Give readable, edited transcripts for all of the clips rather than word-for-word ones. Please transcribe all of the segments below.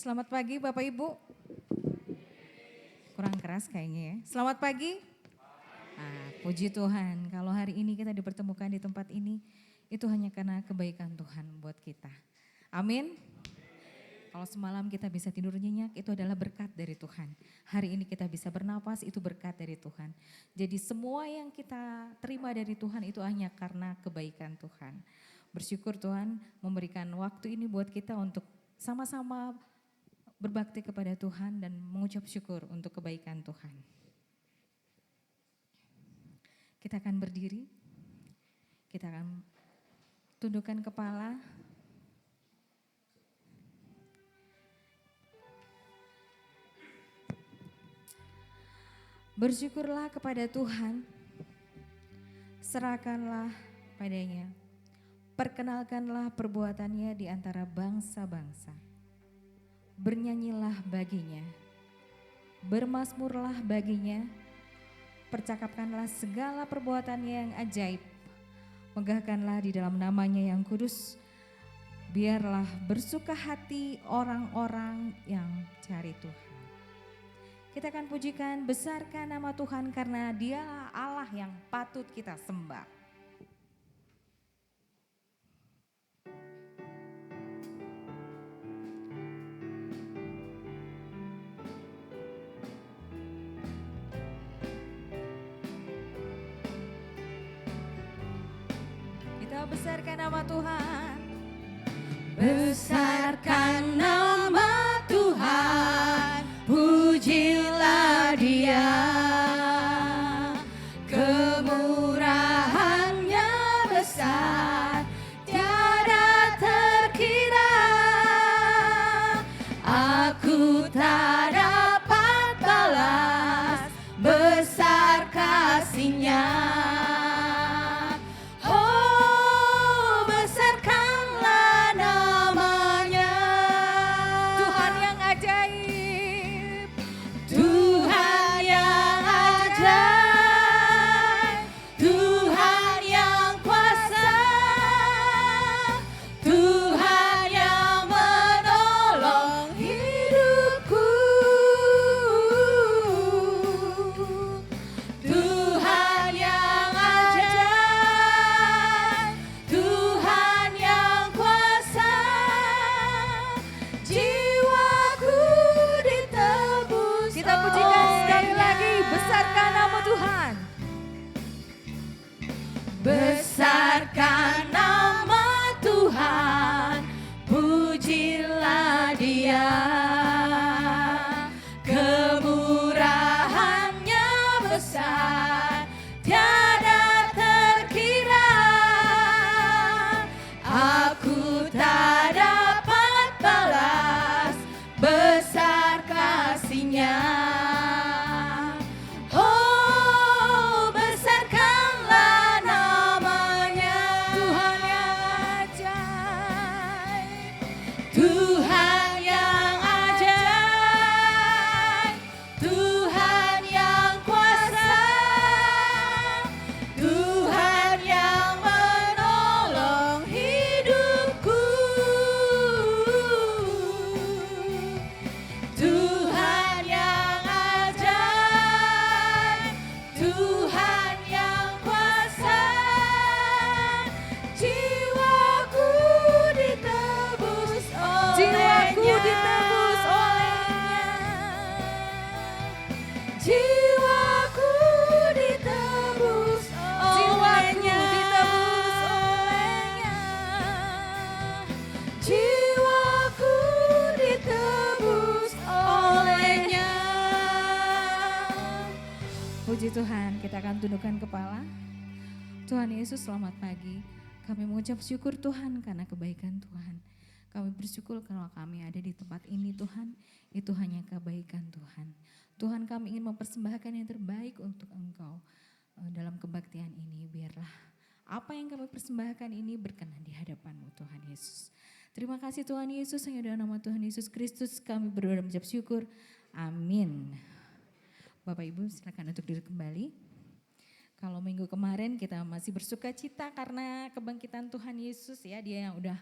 Selamat pagi Bapak Ibu. Kurang keras kayaknya ya. Selamat pagi. Puji Tuhan kalau hari ini kita dipertemukan di tempat ini itu hanya karena kebaikan Tuhan buat kita. Amin. Kalau semalam kita bisa tidur nyenyak itu adalah berkat dari Tuhan. Hari ini kita bisa bernapas itu berkat dari Tuhan. Jadi semua yang kita terima dari Tuhan itu hanya karena kebaikan Tuhan. Bersyukur Tuhan memberikan waktu ini buat kita untuk sama-sama berbakti kepada Tuhan dan mengucap syukur untuk kebaikan Tuhan. Kita akan berdiri, kita akan tundukkan kepala. Bersyukurlah kepada Tuhan, serahkanlah padanya, perkenalkanlah perbuatannya di antara bangsa-bangsa. Bernyanyilah baginya, bermazmurlah baginya, percakapkanlah segala perbuatannya yang ajaib, megahkanlah di dalam namanya yang kudus, biarlah bersuka hati orang-orang yang cari Tuhan. Kita akan pujikan, besarkan nama Tuhan karena Dialah Allah yang patut kita sembah. Kita besarkan nama Tuhan. Besarkan nama Tuhan, pujilah Dia. Kemurahannya besar, tiada terkira. Aku tak dapat balas besar kasih-Nya. Besarkan nama Tuhan, pujilah Dia. Kemurahannya besar, tiada terkira. Aku tak dapat balas besar kasih-Nya. Puji Tuhan, kita akan tundukkan kepala. Tuhan Yesus, selamat pagi. Kami mengucap syukur Tuhan karena kebaikan Tuhan. Kami bersyukur kalau kami ada di tempat ini Tuhan, itu hanya kebaikan Tuhan. Tuhan, kami ingin mempersembahkan yang terbaik untuk Engkau dalam kebaktian ini. Biarlah apa yang kami persembahkan ini berkenan di hadapan-Mu Tuhan Yesus. Terima kasih Tuhan Yesus, hanya dalam nama Tuhan Yesus Kristus kami berdoa dan mengucap syukur. Amin. Bapak Ibu silakan untuk duduk kembali. Kalau minggu kemarin kita masih bersuka cita karena kebangkitan Tuhan Yesus ya, Dia yang udah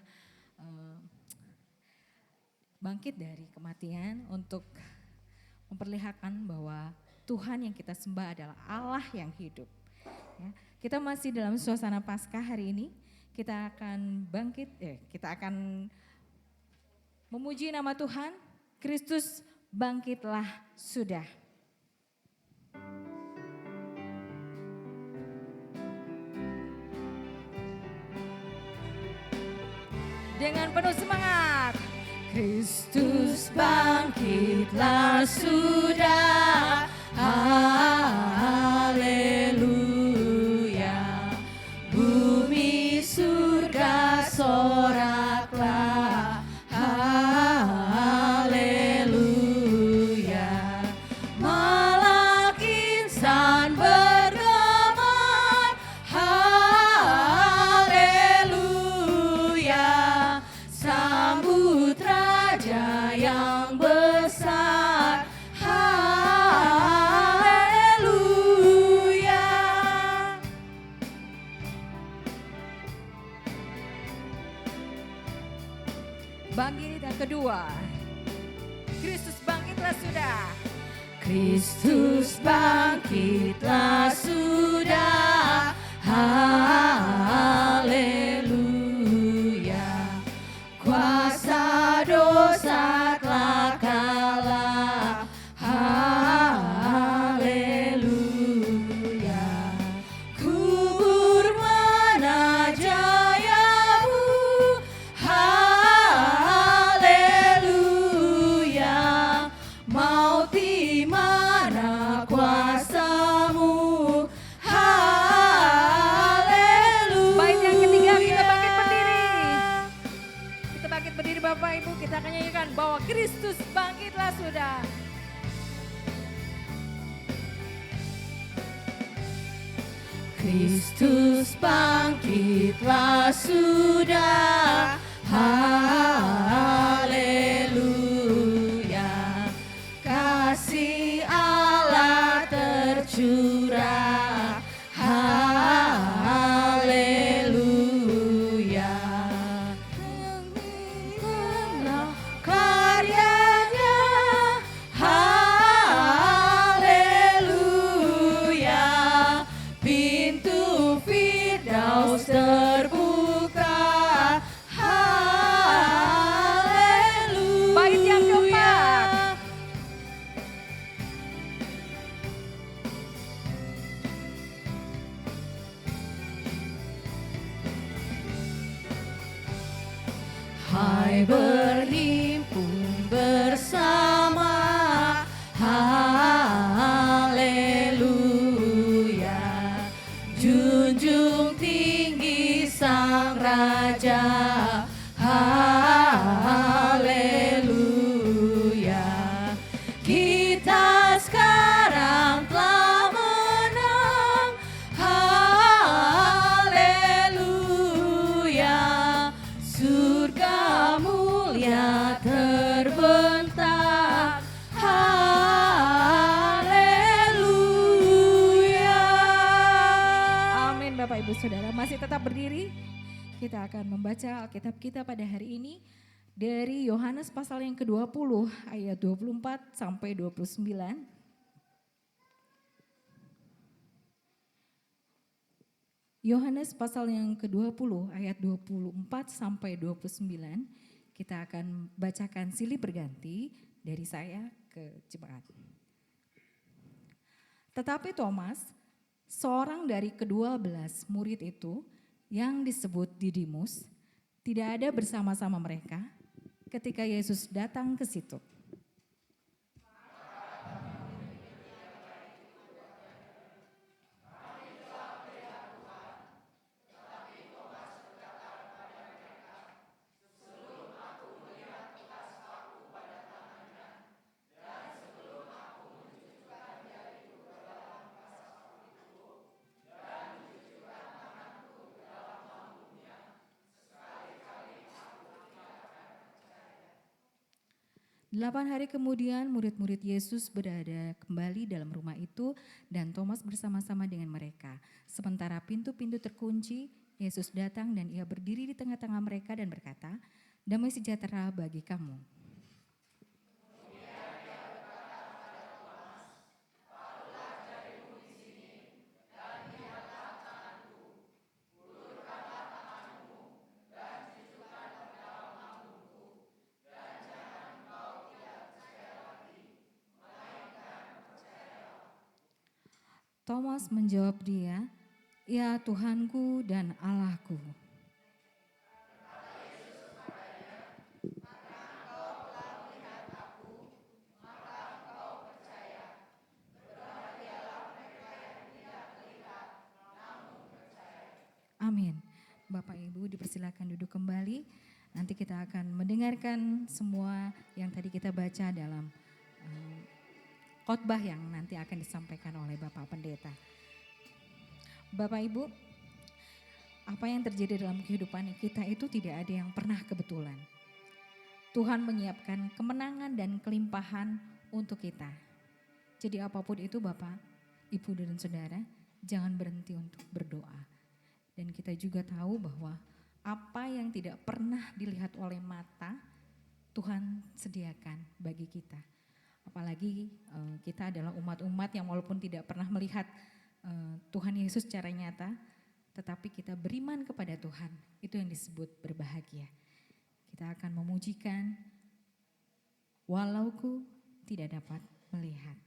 bangkit dari kematian untuk memperlihatkan bahwa Tuhan yang kita sembah adalah Allah yang hidup. Ya, kita masih dalam suasana Paskah hari ini. Kita akan kita akan memuji nama Tuhan. Kristus bangkitlah sudah. Dengan penuh semangat. Kristus bangkitlah sudah, haleluya. Bumi surga soraklah, haleluya. Malak insan bergema, haleluya. Sambut Raja yang besar, haleluya. Bangkit yang kedua. Kristus bangkitlah sudah. Kristus bangkitlah sudah, haleluya. Kuasa dosa telah kalah, haleluya. Kubur mana jayamu, haleluya. Maut di mana kuasamu, haleluya. Bait yang ketiga kita bangkit berdiri. Kita bangkit berdiri Bapak Ibu, kita akan nyanyikan bahwa Kristus bangkitlah sudah. Kristus bangkitlah sudah, haleluya. Kasih Allah tercurah, haleluya. Karyanya, haleluya. Pintu Firdaus terbuka, haleluya. Bait yang keempat. Hai berhimpun bersama, haleluya. Junjung tinggi Sang Raja, haleluya. Kita sekarang telah menang, haleluya. Surga mulia terbentang, haleluya. Amin Bapak Ibu Saudara, masih tetap berdiri. Kita akan membaca Alkitab kita pada hari ini dari Yohanes pasal yang ke-20 ayat 24 sampai 29. Yohanes pasal yang ke-20 ayat 24 sampai 29. Kita akan bacakan silih berganti dari saya ke jemaat. Tetapi Thomas, seorang dari ke-12 murid itu yang disebut Didimus, tidak ada bersama-sama mereka ketika Yesus datang ke situ. Delapan hari kemudian murid-murid Yesus berada kembali dalam rumah itu dan Thomas bersama-sama dengan mereka. Sementara pintu-pintu terkunci, Yesus datang dan ia berdiri di tengah-tengah mereka dan berkata, "Damai sejahtera bagi kamu." Thomas menjawab dia, "Ya Tuhanku dan Allahku." Amin. Bapak Ibu dipersilakan duduk kembali. Nanti kita akan mendengarkan semua yang tadi kita baca dalam khotbah yang nanti akan disampaikan oleh Bapak Pendeta. Bapak Ibu, apa yang terjadi dalam kehidupan kita itu tidak ada yang pernah kebetulan. Tuhan menyiapkan kemenangan dan kelimpahan untuk kita. Jadi apapun itu Bapak, Ibu dan Saudara, jangan berhenti untuk berdoa. Dan kita juga tahu bahwa apa yang tidak pernah dilihat oleh mata, Tuhan sediakan bagi kita. Apalagi kita adalah umat-umat yang walaupun tidak pernah melihat Tuhan Yesus secara nyata, tetapi kita beriman kepada Tuhan, itu yang disebut berbahagia. Kita akan memujikan, walauku tidak dapat melihat.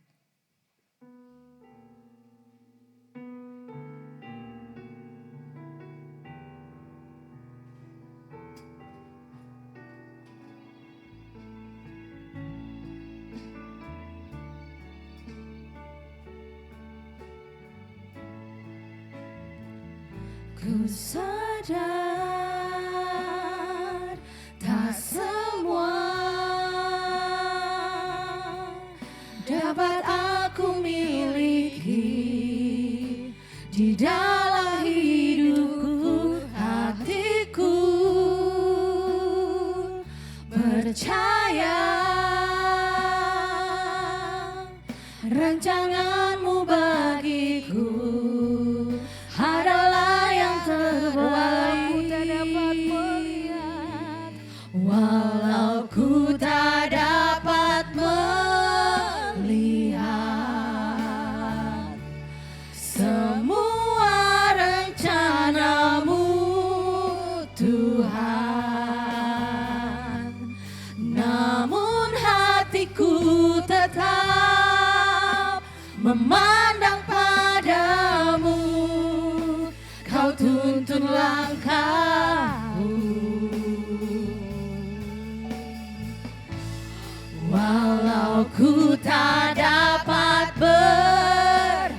Ku sadar tak semua dapat aku miliki di dalam hidupku, hatiku percaya rancanganmu bagiku adalah yang terbaik. Walau ku tak dapat melihat semua rencanamu Tuhan, namun hatiku tetap memandang padamu. Kau tuntun langkahku, walau ku tak dapat berharap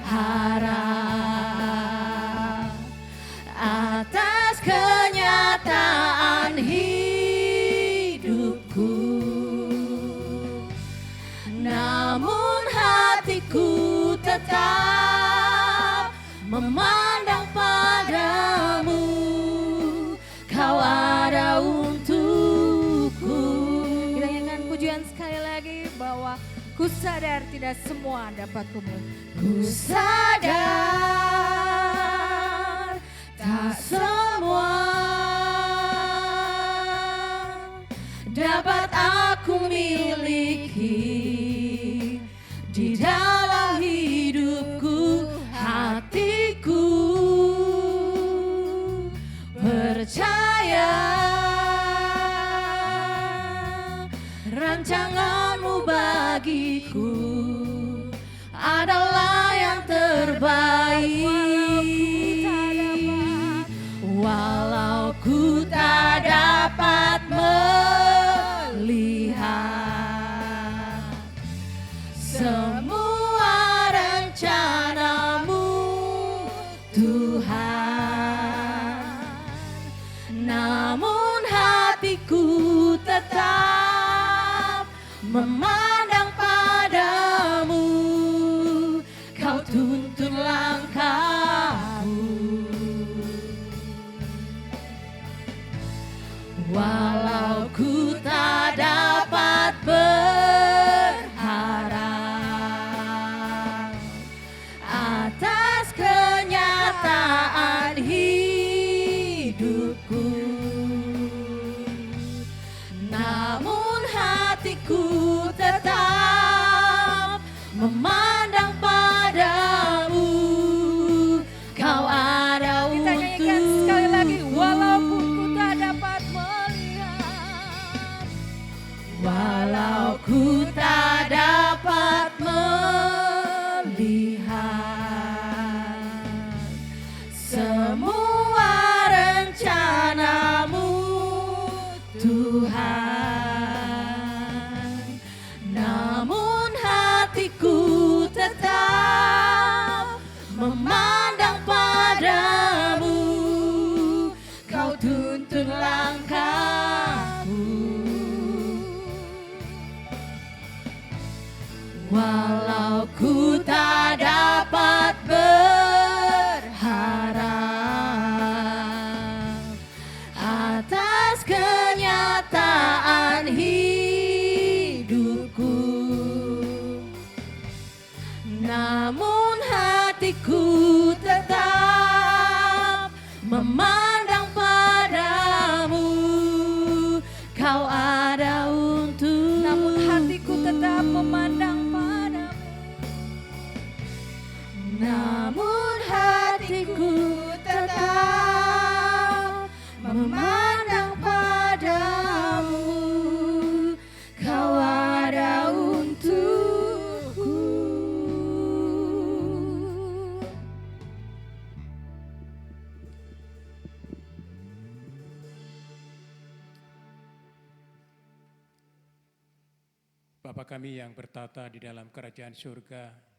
atas kenyataan hidupku, namun hatiku tetap memandang padamu. Kau ada untukku. Kita nyanyikan pujian sekali lagi bahwa ku sadar tidak semua dapat kumiliki. Ku sadar tak semua dapat aku miliki di dalam hidupku, hatiku percaya rancanganmu bagiku adalah yang terbaik. Walau ku tak dapat melihat semua rencanamu Tuhan, namun hatiku tetap memandang padamu. Kau tuntun langkahku, walau ku tak dapat berharap atas kenyataan hidupku, namun hatiku tetap memandang padamu. Kau ada Kita nyanyikan untukku. sekali lagi, walaupun ku tak dapat melihat. Walau ku tak dapat melihat tuntun langkahku. Walau ku tak dapat berharap atas kenyataan hidupku, namun hatiku tetap memandang padamu. Kau ada untuk, namun hatiku tetap memandang padamu. namun hatiku tetap memandang padamu. Kau ada untukku. Bapa kami yang bertata di dalam kerajaan surga,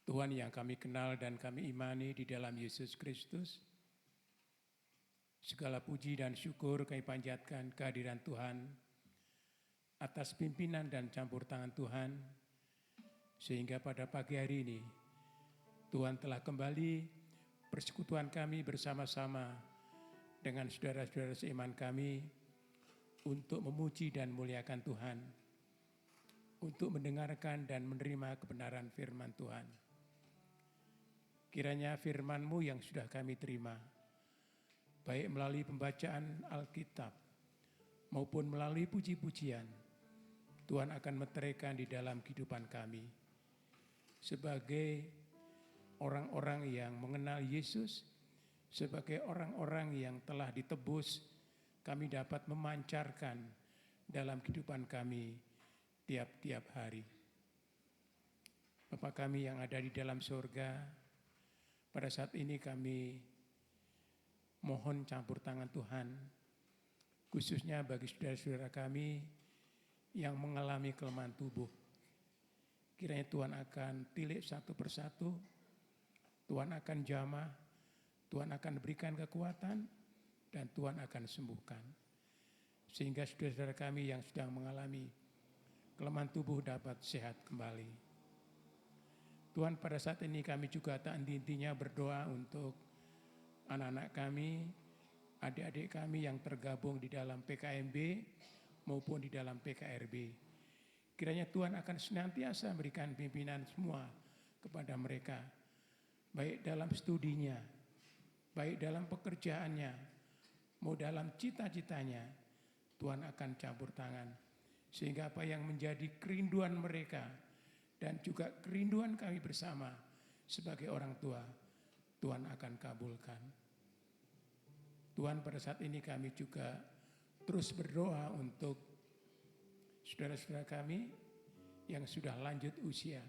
Tuhan yang kami kenal dan kami imani di dalam Yesus Kristus, segala puji dan syukur kami panjatkan kehadiran Tuhan atas pimpinan dan campur tangan Tuhan, sehingga pada pagi hari ini Tuhan telah kembali persekutuan kami bersama-sama dengan saudara-saudara seiman kami untuk memuji dan muliakan Tuhan, untuk mendengarkan dan menerima kebenaran firman Tuhan. Kiranya firman-Mu yang sudah kami terima, baik melalui pembacaan Alkitab maupun melalui puji-pujian, Tuhan akan meteraikan di dalam kehidupan kami. Sebagai orang-orang yang mengenal Yesus, sebagai orang-orang yang telah ditebus, kami dapat memancarkan dalam kehidupan kami tiap-tiap hari. Bapa kami yang ada di dalam surga, pada saat ini kami mohon campur tangan Tuhan, khususnya bagi saudara-saudara kami yang mengalami kelemahan tubuh. Kiranya Tuhan akan tilik satu persatu, Tuhan akan jamah, Tuhan akan berikan kekuatan, dan Tuhan akan sembuhkan. Sehingga saudara-saudara kami yang sedang mengalami kelemahan tubuh dapat sehat kembali. Tuhan, pada saat ini kami juga tak henti-hentinya berdoa untuk anak-anak kami, adik-adik kami yang tergabung di dalam PKMB maupun di dalam PKRB. Kiranya Tuhan akan senantiasa memberikan pimpinan semua kepada mereka, baik dalam studinya, baik dalam pekerjaannya, mau dalam cita-citanya. Tuhan akan campur tangan, sehingga apa yang menjadi kerinduan mereka dan juga kerinduan kami bersama sebagai orang tua, Tuhan akan kabulkan. Tuhan, pada saat ini kami juga terus berdoa untuk saudara-saudara kami yang sudah lanjut usia.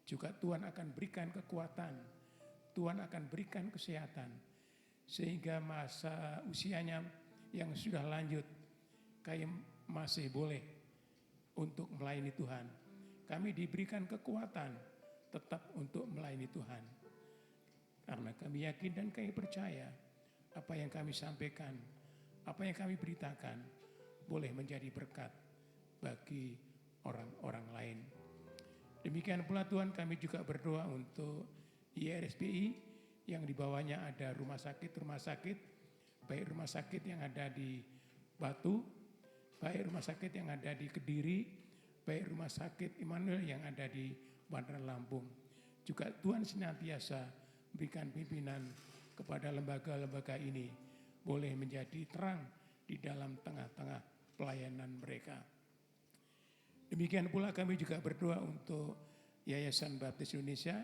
Juga Tuhan akan berikan kekuatan, Tuhan akan berikan kesehatan, sehingga masa usianya yang sudah lanjut, kami masih boleh untuk melayani Tuhan. Kami diberikan kekuatan tetap untuk melayani Tuhan. Karena kami yakin dan kami percaya apa yang kami sampaikan, apa yang kami beritakan boleh menjadi berkat bagi orang-orang lain. Demikian pula Tuhan, kami juga berdoa untuk IRSPI yang di bawahnya ada rumah sakit, baik rumah sakit yang ada di Batu, baik rumah sakit yang ada di Kediri, baik rumah sakit Immanuel yang ada di Bandaran Lampung. Juga Tuhan senantiasa berikan pimpinan kepada lembaga-lembaga ini, boleh menjadi terang di dalam tengah-tengah pelayanan mereka. Demikian pula kami juga berdoa untuk Yayasan Baptis Indonesia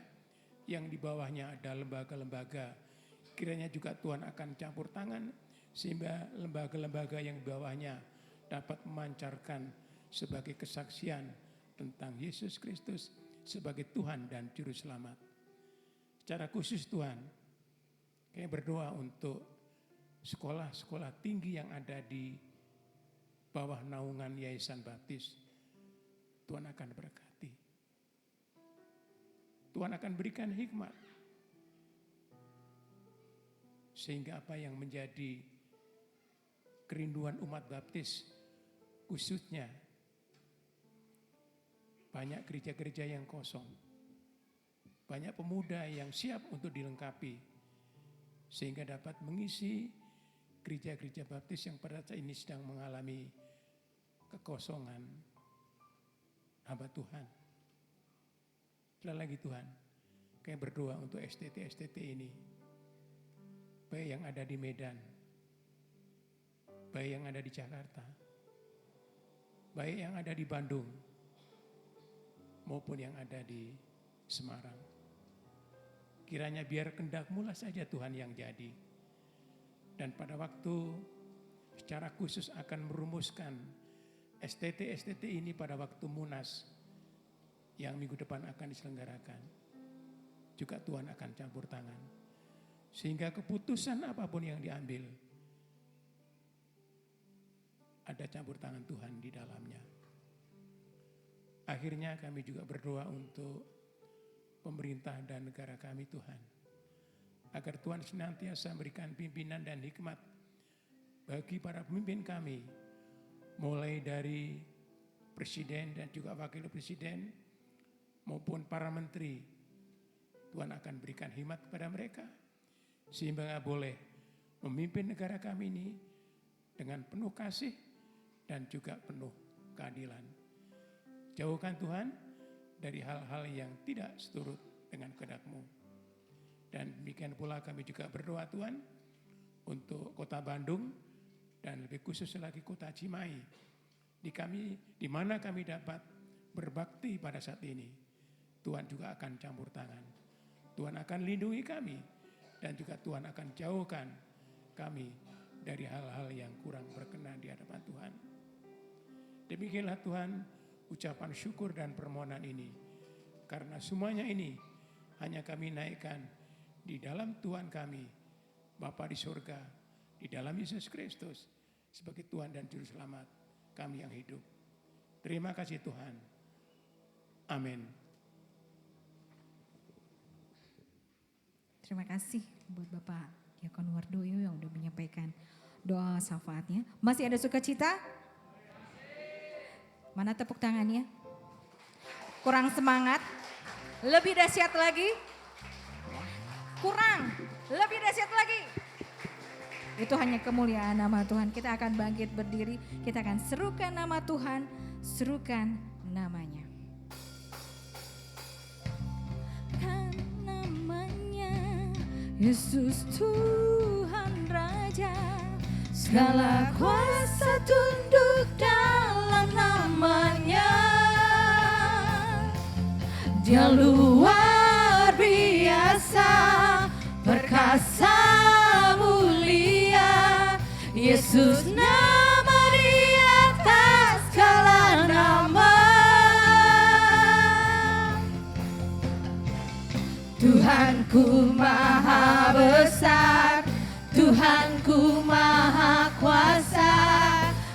yang di bawahnya ada lembaga-lembaga. Kiranya juga Tuhan akan campur tangan sehingga lembaga-lembaga yang di bawahnya dapat memancarkan sebagai kesaksian tentang Yesus Kristus sebagai Tuhan dan Juru Selamat. Secara khusus Tuhan, kami berdoa untuk sekolah-sekolah tinggi yang ada di bawah naungan Yayasan Baptis. Tuhan akan berkati. Tuhan akan berikan hikmat. Sehingga apa yang menjadi kerinduan umat baptis, khususnya banyak gereja-gereja yang kosong. Banyak pemuda yang siap untuk dilengkapi. Sehingga dapat mengisi gereja-gereja baptis yang pada saat ini sedang mengalami kekosongan hamba Tuhan. Sekali lagi Tuhan, kami berdoa untuk STT ini. Baik yang ada di Medan, baik yang ada di Jakarta, baik yang ada di Bandung, maupun yang ada di Semarang. Kiranya biar kehendak-Mu lah saja Tuhan yang jadi. Dan pada waktu secara khusus akan merumuskan STT ini pada waktu Munas yang minggu depan akan diselenggarakan. Juga Tuhan akan campur tangan. Sehingga keputusan apapun yang diambil, ada campur tangan Tuhan di dalamnya. Akhirnya kami juga berdoa untuk pemerintah dan negara kami Tuhan. Agar Tuhan senantiasa memberikan pimpinan dan hikmat bagi para pemimpin kami. Mulai dari presiden dan juga wakil presiden maupun para menteri. Tuhan akan berikan hikmat kepada mereka. Sehingga boleh memimpin negara kami ini dengan penuh kasih dan juga penuh keadilan. Jauhkan Tuhan dari hal-hal yang tidak seturut dengan kehendak-Mu. Dan demikian pula kami juga berdoa Tuhan untuk kota Bandung dan lebih khusus lagi kota Cimahi. Di mana kami dapat berbakti pada saat ini. Tuhan juga akan campur tangan. Tuhan akan lindungi kami. Dan juga Tuhan akan jauhkan kami dari hal-hal yang kurang berkenan di hadapan Tuhan. Demikianlah Tuhan ucapan syukur dan permohonan ini. Karena semuanya ini hanya kami naikkan di dalam Tuhan kami, Bapa di surga, di dalam Yesus Kristus, sebagai Tuhan dan Juru Selamat kami yang hidup. Terima kasih Tuhan. Amin. Terima kasih buat Bapak Diakon Wardoyo yang udah menyampaikan doa syafaatnya. Masih ada sukacita? Mana tepuk tangannya? Kurang semangat? Lebih dahsyat lagi? Kurang? Lebih dahsyat lagi? Itu hanya kemuliaan nama Tuhan. Kita akan bangkit berdiri, kita akan serukan nama Tuhan, serukan namanya. Yesus Tuhan Raja, segala kuasa tunduk dalam namanya. Dia luar biasa, perkasa mulia. Yesus nama di atas segala nama. Tuhanku maha besar, Tuhanku maha kuasa,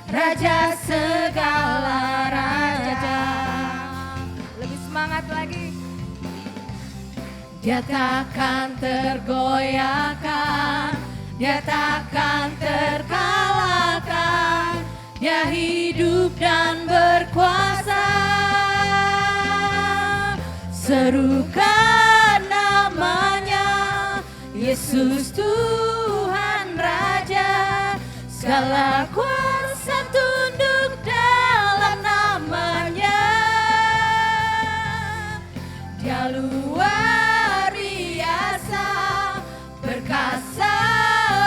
Raja segala raja. Lebih semangat lagi. Dia takkan tergoyahkan, Dia takkan terkalahkan, Dia hidup dan berkuasa. Serukan namanya, Yesus Tuhan Raja, segala kuasa tunduk dalam namanya. Dia luar biasa, perkasa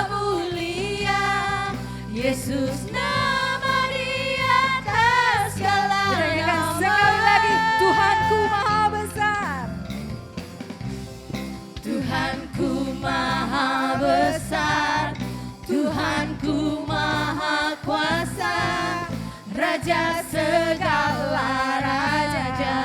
mulia. Yesus nama di atas segala nama. Sekali lagi, Tuhanku maha besar. Tuhanku maha besar, Tuhanku maha kuasa, Raja segala raja.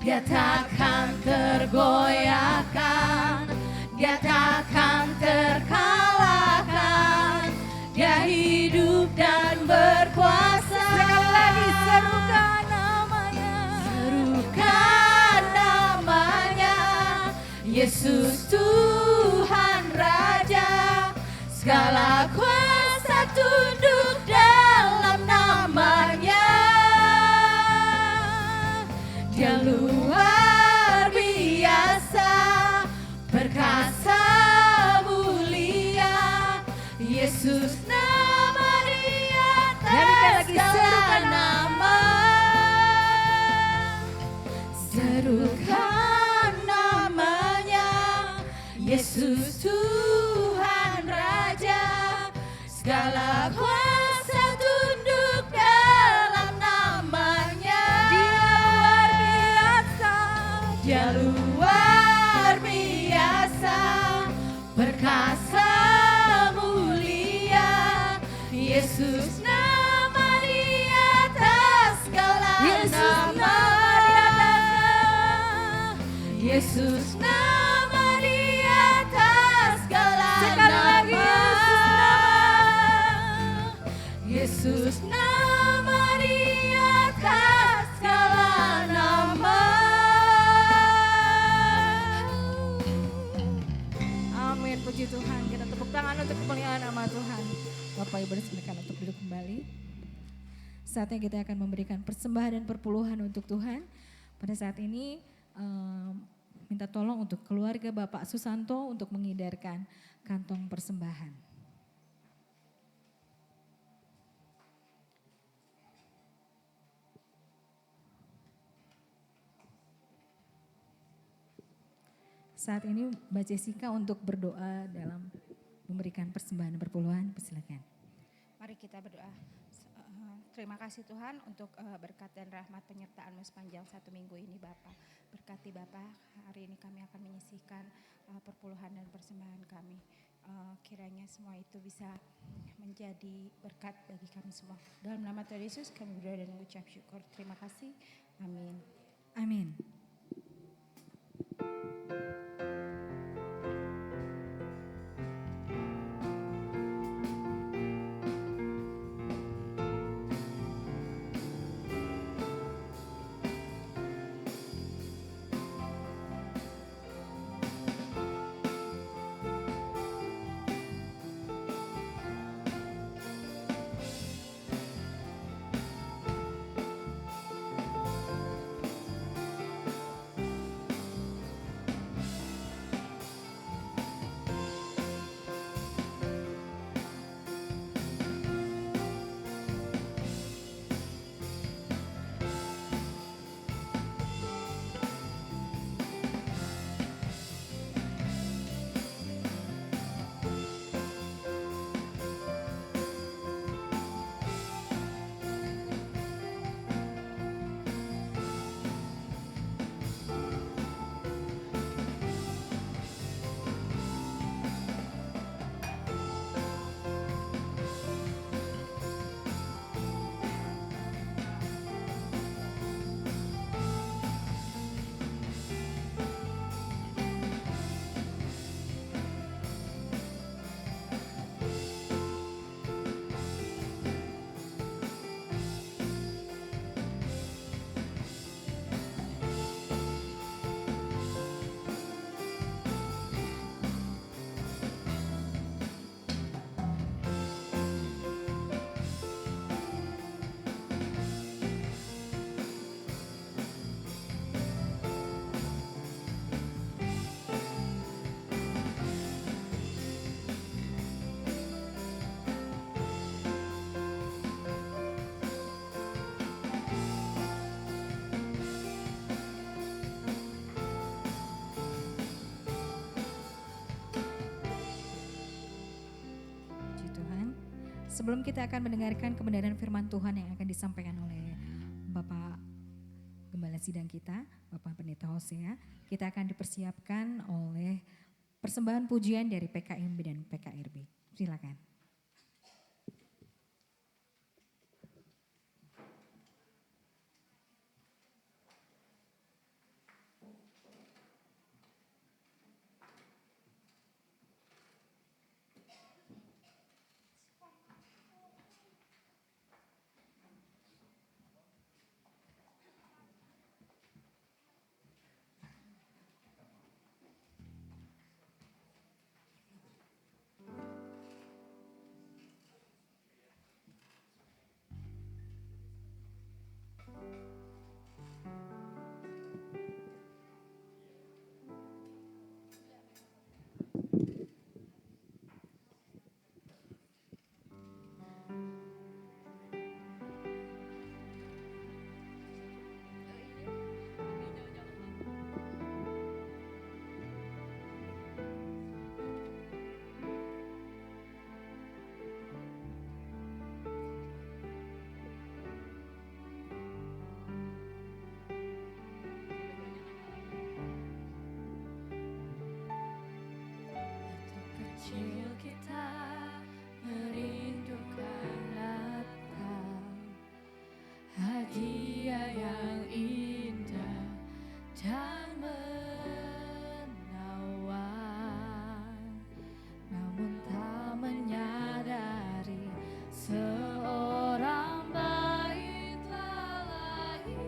Dia takkan tergoyahkan, Dia takkan terkalahkan, Dia hidup dan berkuasa. Sekali lagi, serukan namanya. Serukan namanya, Tuhan Raja, segala kuasa tunduk dalam namanya. Dia luar biasa, perkasa mulia, Yesus nama di atas segala nama. Serukan namanya, Yesus Tuhan Raja, segala kuasa tunduk dalam namanya. Dia luar biasa, perkasa mulia, Yesus nama di atas segala nama. Yesus nama di atas segala nama. Yesus nama di atas segala nama. Amin, puji Tuhan. Kita tepuk tangan untuk kemuliaan nama Tuhan. Bapak Ibu silakan untuk duduk kembali. Saatnya kita akan memberikan persembahan dan perpuluhan untuk Tuhan. Pada saat ini minta tolong untuk keluarga Bapak Susanto untuk mengidarkan kantong persembahan. Saat ini Mbak Jessica untuk berdoa dalam memberikan persembahan dan perpuluhan, persilakan. Mari kita berdoa. Terima kasih Tuhan untuk berkat dan rahmat penyertaan-Mu sepanjang 1 minggu ini Bapak. Berkati Bapak, hari ini kami akan menyisihkan perpuluhan dan persembahan kami. Kiranya semua itu bisa menjadi berkat bagi kami semua. Dalam nama Tuhan Yesus kami berdoa dan mengucap syukur. Terima kasih. Amin. Amin. Sebelum kita akan mendengarkan kebenaran firman Tuhan yang akan disampaikan oleh Bapak Gembala Sidang kita, Bapak Pendeta Hosea, kita akan dipersiapkan oleh persembahan pujian dari PKMB dan PKRB. Silakan. kecil kita merindukan Natal, hadiah yang indah dan menawan, namun tak menyadari seorang bayi telah lahir,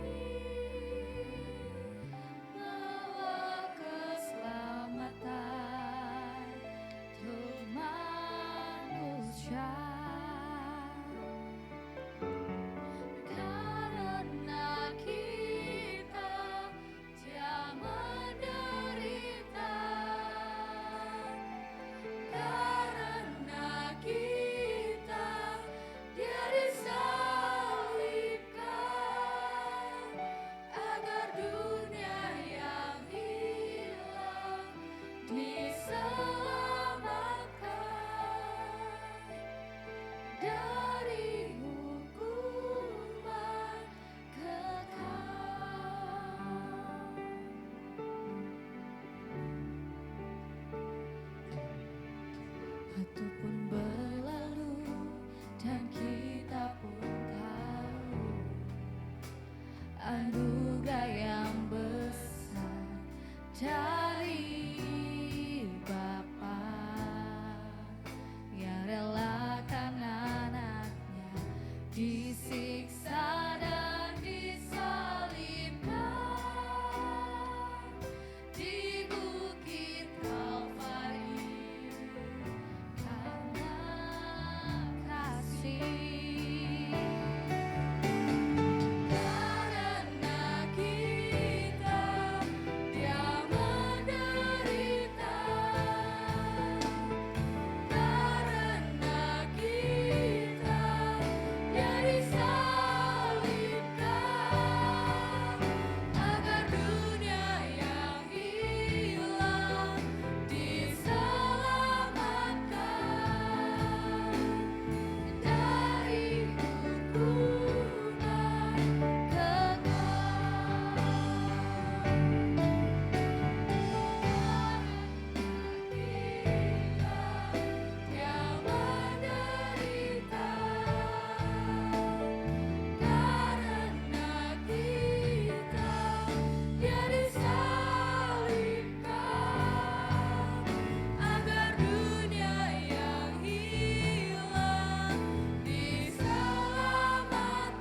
bawa keselamatan untuk manusia. Karena kita dia menderita, karena kita dia disalibkan, agar dunia yang hilang diselamatkan dari hukuman kekal. Waktu pun berlalu dan kita pun tahu anugerah yang besar dari Bapa yang relakan anaknya disiksa dan disalibkan di bukit Kalvari karena kasih. Karena kita dia menderita, karena kita dia disalibkan, agar dunia yang hilang diselamatkan dari hukuman kekal. Dia menderita, karena kita dia disalibkan, agar dunia yang hilang diselamatkan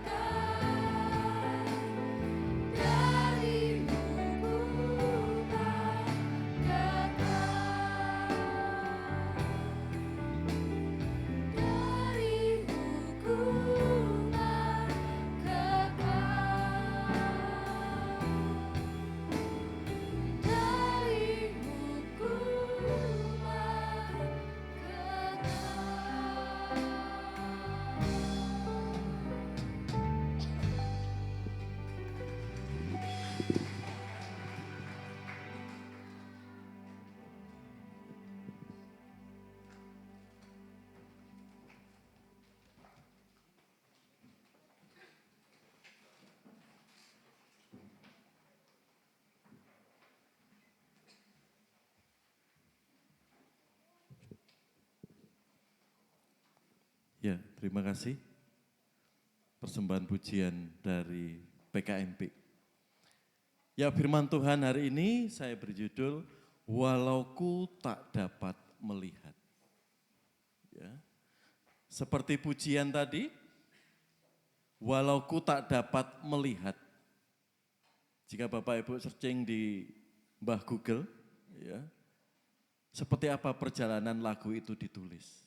dari hukuman kekal, dari hukuman kekal, dari hukuman Ya, terima kasih. Persembahan pujian dari PKMP. Ya, firman Tuhan hari ini saya berjudul Walau ku tak dapat melihat. Ya. Seperti pujian tadi, walau ku tak dapat melihat. Jika Bapak Ibu searching di Mbah Google, ya, seperti apa perjalanan lagu itu ditulis.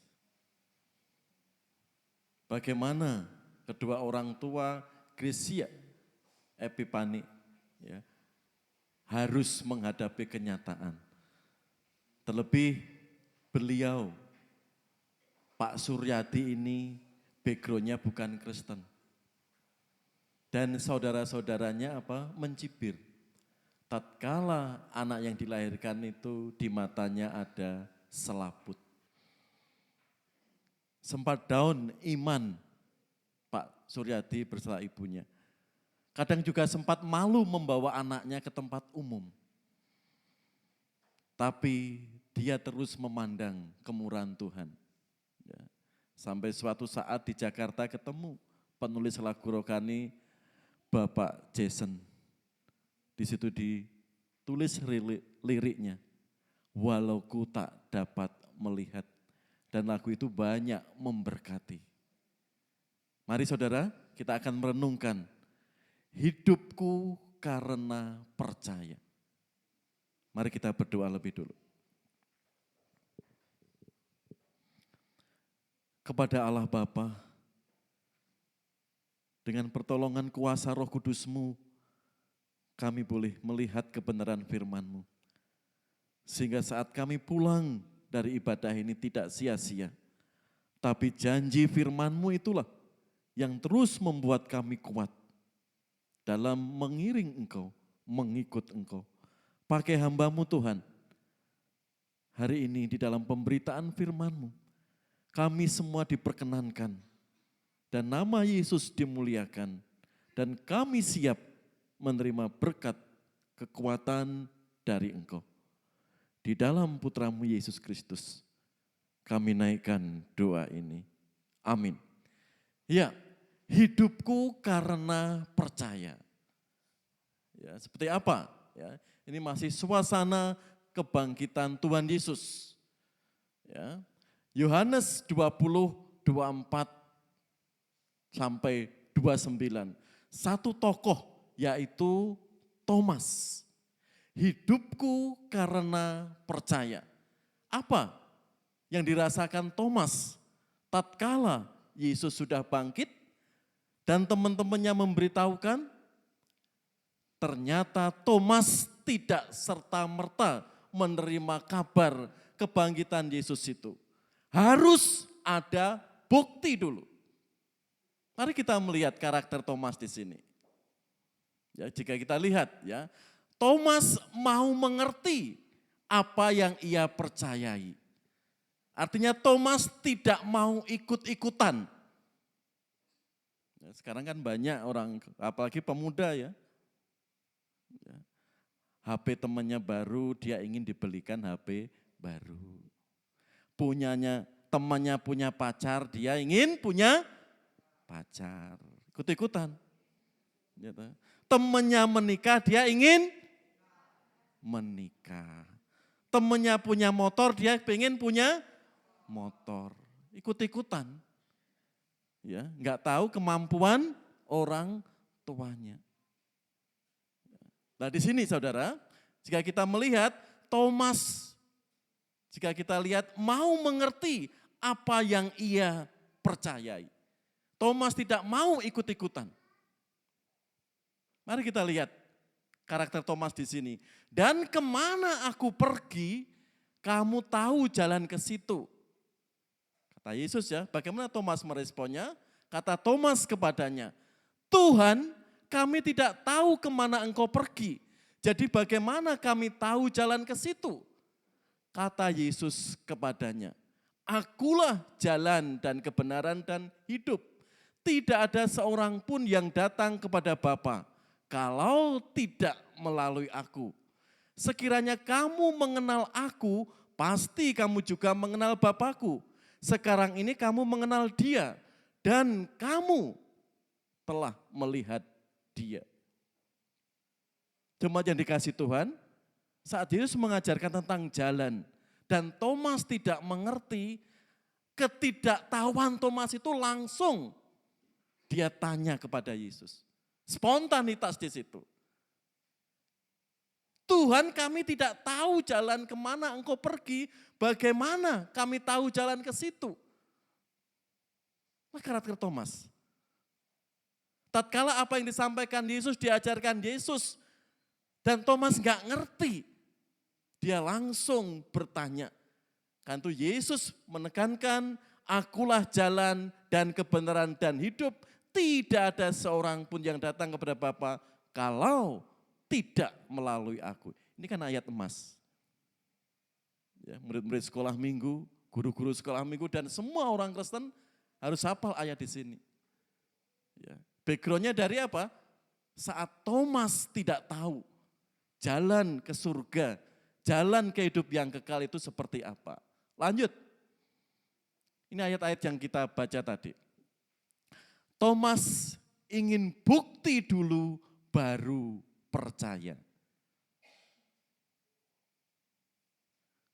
Bagaimana kedua orang tua Gracia Epipani ya, harus menghadapi kenyataan. Terlebih beliau, Pak Suryadi ini backgroundnya bukan Kristen. Dan saudara-saudaranya mencibir. Tatkala anak yang dilahirkan itu di matanya ada selaput. Sempat down iman Pak Suryadi bersama ibunya. Kadang juga sempat malu membawa anaknya ke tempat umum. Tapi dia terus memandang kemurahan Tuhan. Ya. Sampai suatu saat di Jakarta ketemu penulis lagu rohani Bapak Jason. Di situ ditulis liriknya, walau ku tak dapat melihat. Dan lagu itu banyak memberkati. Mari saudara, kita akan merenungkan hidupku karena percaya. Mari kita berdoa lebih dulu. Kepada Allah Bapa, dengan pertolongan kuasa Roh Kudus-Mu, kami boleh melihat kebenaran firman-Mu. Sehingga saat kami pulang dari ibadah ini tidak sia-sia. Tapi janji firman-Mu itulah yang terus membuat kami kuat dalam mengiring Engkau, mengikut Engkau. Pakai hamba-Mu Tuhan, hari ini di dalam pemberitaan firman-Mu, kami semua diperkenankan dan nama Yesus dimuliakan dan kami siap menerima berkat kekuatan dari Engkau. Di dalam Putra-Mu Yesus Kristus, kami naikkan doa ini. Amin. Ya, hidupku karena percaya. Ya, seperti apa? Ya, ini masih suasana kebangkitan Tuhan Yesus. Ya, Yohanes 20:24 sampai 29. Satu tokoh yaitu Thomas. Hidupku karena percaya. Apa yang dirasakan Thomas tatkala Yesus sudah bangkit dan teman-temannya memberitahukan? Ternyata Thomas tidak serta-merta menerima kabar kebangkitan Yesus itu. Harus ada bukti dulu. Mari kita melihat karakter Thomas di sini. Ya, jika kita lihat ya, Thomas mau mengerti apa yang ia percayai. Artinya Thomas tidak mau ikut-ikutan. Ya, sekarang kan banyak orang, apalagi pemuda ya. HP temannya baru, dia ingin dibelikan HP baru. Temannya punya pacar, dia ingin punya pacar. Ikut-ikutan. Gitu. Temannya menikah, dia ingin menikah. Temannya punya motor, dia pengen punya motor. Ikut-ikutan. Ya, enggak tahu kemampuan orang tuanya. Nah, di sini Saudara, jika kita melihat Thomas, jika kita lihat mau mengerti apa yang ia percayai. Thomas tidak mau ikut-ikutan. Mari kita lihat karakter Thomas di sini. Dan kemana aku pergi, kamu tahu jalan ke situ. Kata Yesus ya, bagaimana Thomas meresponnya? Kata Thomas kepadanya, Tuhan, kami tidak tahu kemana engkau pergi. Jadi bagaimana kami tahu jalan ke situ? Kata Yesus kepadanya, akulah jalan dan kebenaran dan hidup. Tidak ada seorang pun yang datang kepada Bapa kalau tidak melalui aku. Sekiranya kamu mengenal aku, pasti kamu juga mengenal Bapakku. Sekarang ini kamu mengenal Dia dan kamu telah melihat Dia. Jemaat yang dikasihi Tuhan, saat Yesus mengajarkan tentang jalan dan Thomas tidak mengerti, ketidaktahuan Thomas itu langsung dia tanya kepada Yesus. Spontanitas di situ. Tuhan, kami tidak tahu jalan kemana engkau pergi, bagaimana kami tahu jalan ke situ. Nah, karakter Thomas. Tatkala apa yang disampaikan Yesus, diajarkan Yesus, dan Thomas enggak ngerti, dia langsung bertanya. Kan itu Yesus menekankan, akulah jalan dan kebenaran dan hidup. Tidak ada seorang pun yang datang kepada Bapa kalau tidak melalui aku. Ini kan ayat emas. Ya, murid-murid sekolah minggu, guru-guru sekolah minggu dan semua orang Kristen harus hafal ayat di sini. Ya, backgroundnya dari apa? Saat Thomas tidak tahu jalan ke surga, jalan ke hidup yang kekal itu seperti apa. Lanjut. Ini ayat-ayat yang kita baca tadi. Thomas ingin bukti dulu baru percaya.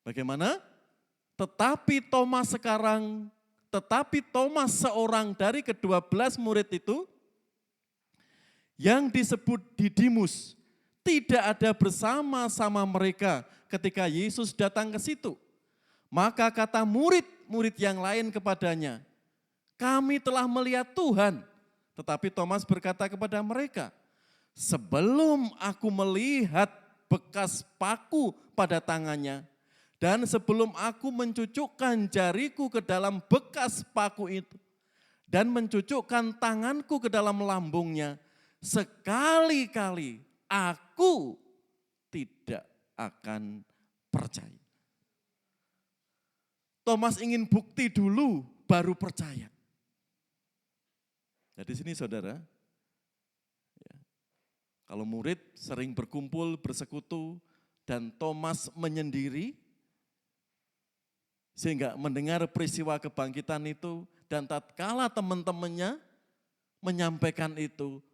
Bagaimana? Tetapi Thomas seorang dari ke-12 murid itu yang disebut Didimus tidak ada bersama-sama mereka ketika Yesus datang ke situ. Maka kata murid-murid yang lain kepadanya, kami telah melihat Tuhan. Tetapi Thomas berkata kepada mereka, sebelum aku melihat bekas paku pada tangannya, dan sebelum aku mencucukkan jariku ke dalam bekas paku itu, dan mencucukkan tanganku ke dalam lambungnya, sekali-kali aku tidak akan percaya. Thomas ingin bukti dulu, baru percaya. Nah di sini saudara, ya, kalau murid sering berkumpul, bersekutu, dan Thomas menyendiri, sehingga mendengar peristiwa kebangkitan itu, dan tatkala teman-temannya menyampaikan itu,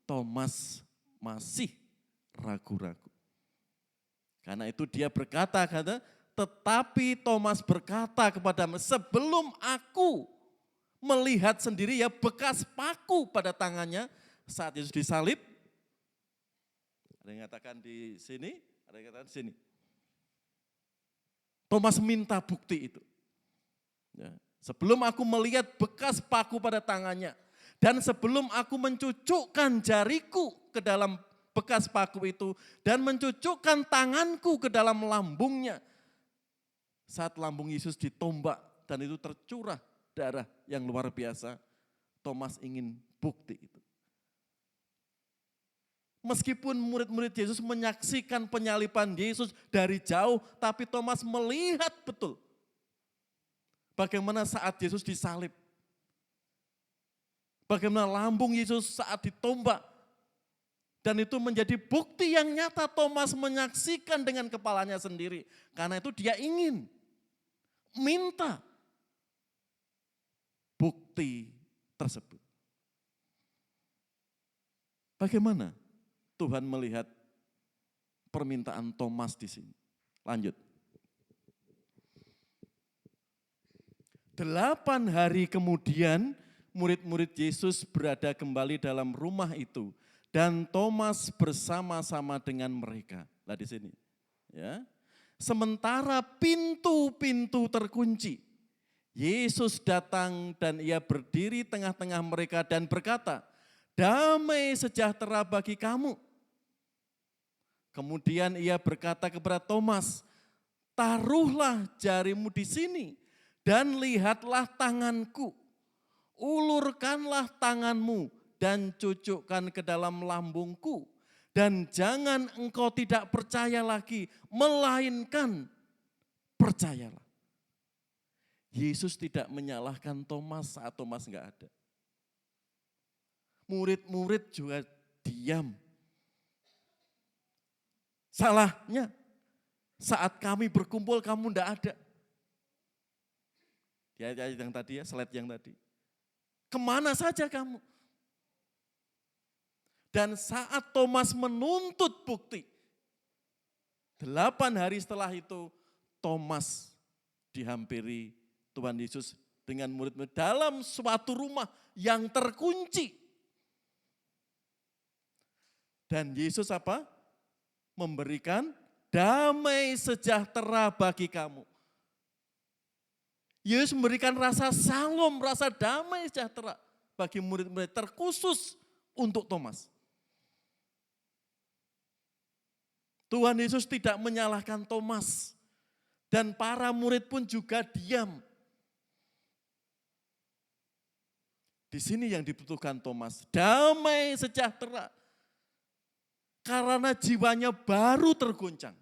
Thomas masih ragu-ragu. Karena itu dia berkata, tetapi Thomas berkata kepada mereka, sebelum aku melihat sendiri ya bekas paku pada tangannya saat Yesus disalib. Ada yang katakan di sini, ada yang katakan di sini. Thomas minta bukti itu. Ya, sebelum aku melihat bekas paku pada tangannya dan sebelum aku mencucukkan jariku ke dalam bekas paku itu dan mencucukkan tanganku ke dalam lambungnya. Saat lambung Yesus ditombak dan itu tercurah darah yang luar biasa, Thomas ingin bukti itu. Meskipun murid-murid Yesus menyaksikan penyaliban Yesus dari jauh, tapi Thomas melihat betul bagaimana saat Yesus disalib. Bagaimana lambung Yesus saat ditombak. Dan itu menjadi bukti yang nyata Thomas menyaksikan dengan kepalanya sendiri. Karena itu dia ingin minta bukti tersebut. Bagaimana Tuhan melihat permintaan Thomas di sini? Lanjut. 8 hari kemudian murid-murid Yesus berada kembali dalam rumah itu dan Thomas bersama-sama dengan mereka. Lah di sini. Ya. Sementara pintu-pintu terkunci, Yesus datang dan ia berdiri tengah-tengah mereka dan berkata, damai sejahtera bagi kamu. Kemudian ia berkata kepada Thomas, taruhlah jarimu di sini dan lihatlah tanganku. Ulurkanlah tanganmu dan cucukkan ke dalam lambungku. Dan jangan engkau tidak percaya lagi, melainkan percayalah. Yesus tidak menyalahkan Thomas saat Thomas enggak ada. Murid-murid juga diam. Salahnya saat kami berkumpul kamu enggak ada. Di ayat yang tadi ya, slide yang tadi. Kemana saja kamu? Dan saat Thomas menuntut bukti, 8 hari setelah itu Thomas dihampiri Tuhan Yesus dengan murid-murid dalam suatu rumah yang terkunci. Dan Yesus apa? Memberikan damai sejahtera bagi kamu. Yesus memberikan rasa salom, rasa damai sejahtera bagi murid-murid terkhusus untuk Thomas. Tuhan Yesus tidak menyalahkan Thomas dan para murid pun juga diam. Di sini yang dibutuhkan Thomas, damai sejahtera. Karena jiwanya baru terguncang.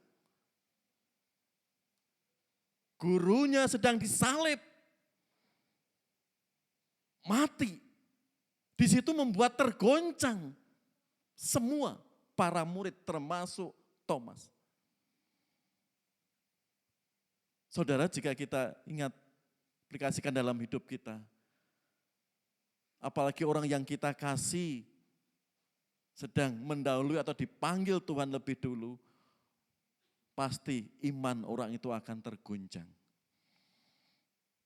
Gurunya sedang disalib. Mati. Di situ membuat tergoncang semua para murid termasuk Thomas. Saudara, jika kita ingat, aplikasikan dalam hidup kita, apalagi orang yang kita kasih sedang mendahului atau dipanggil Tuhan lebih dulu, pasti iman orang itu akan terguncang.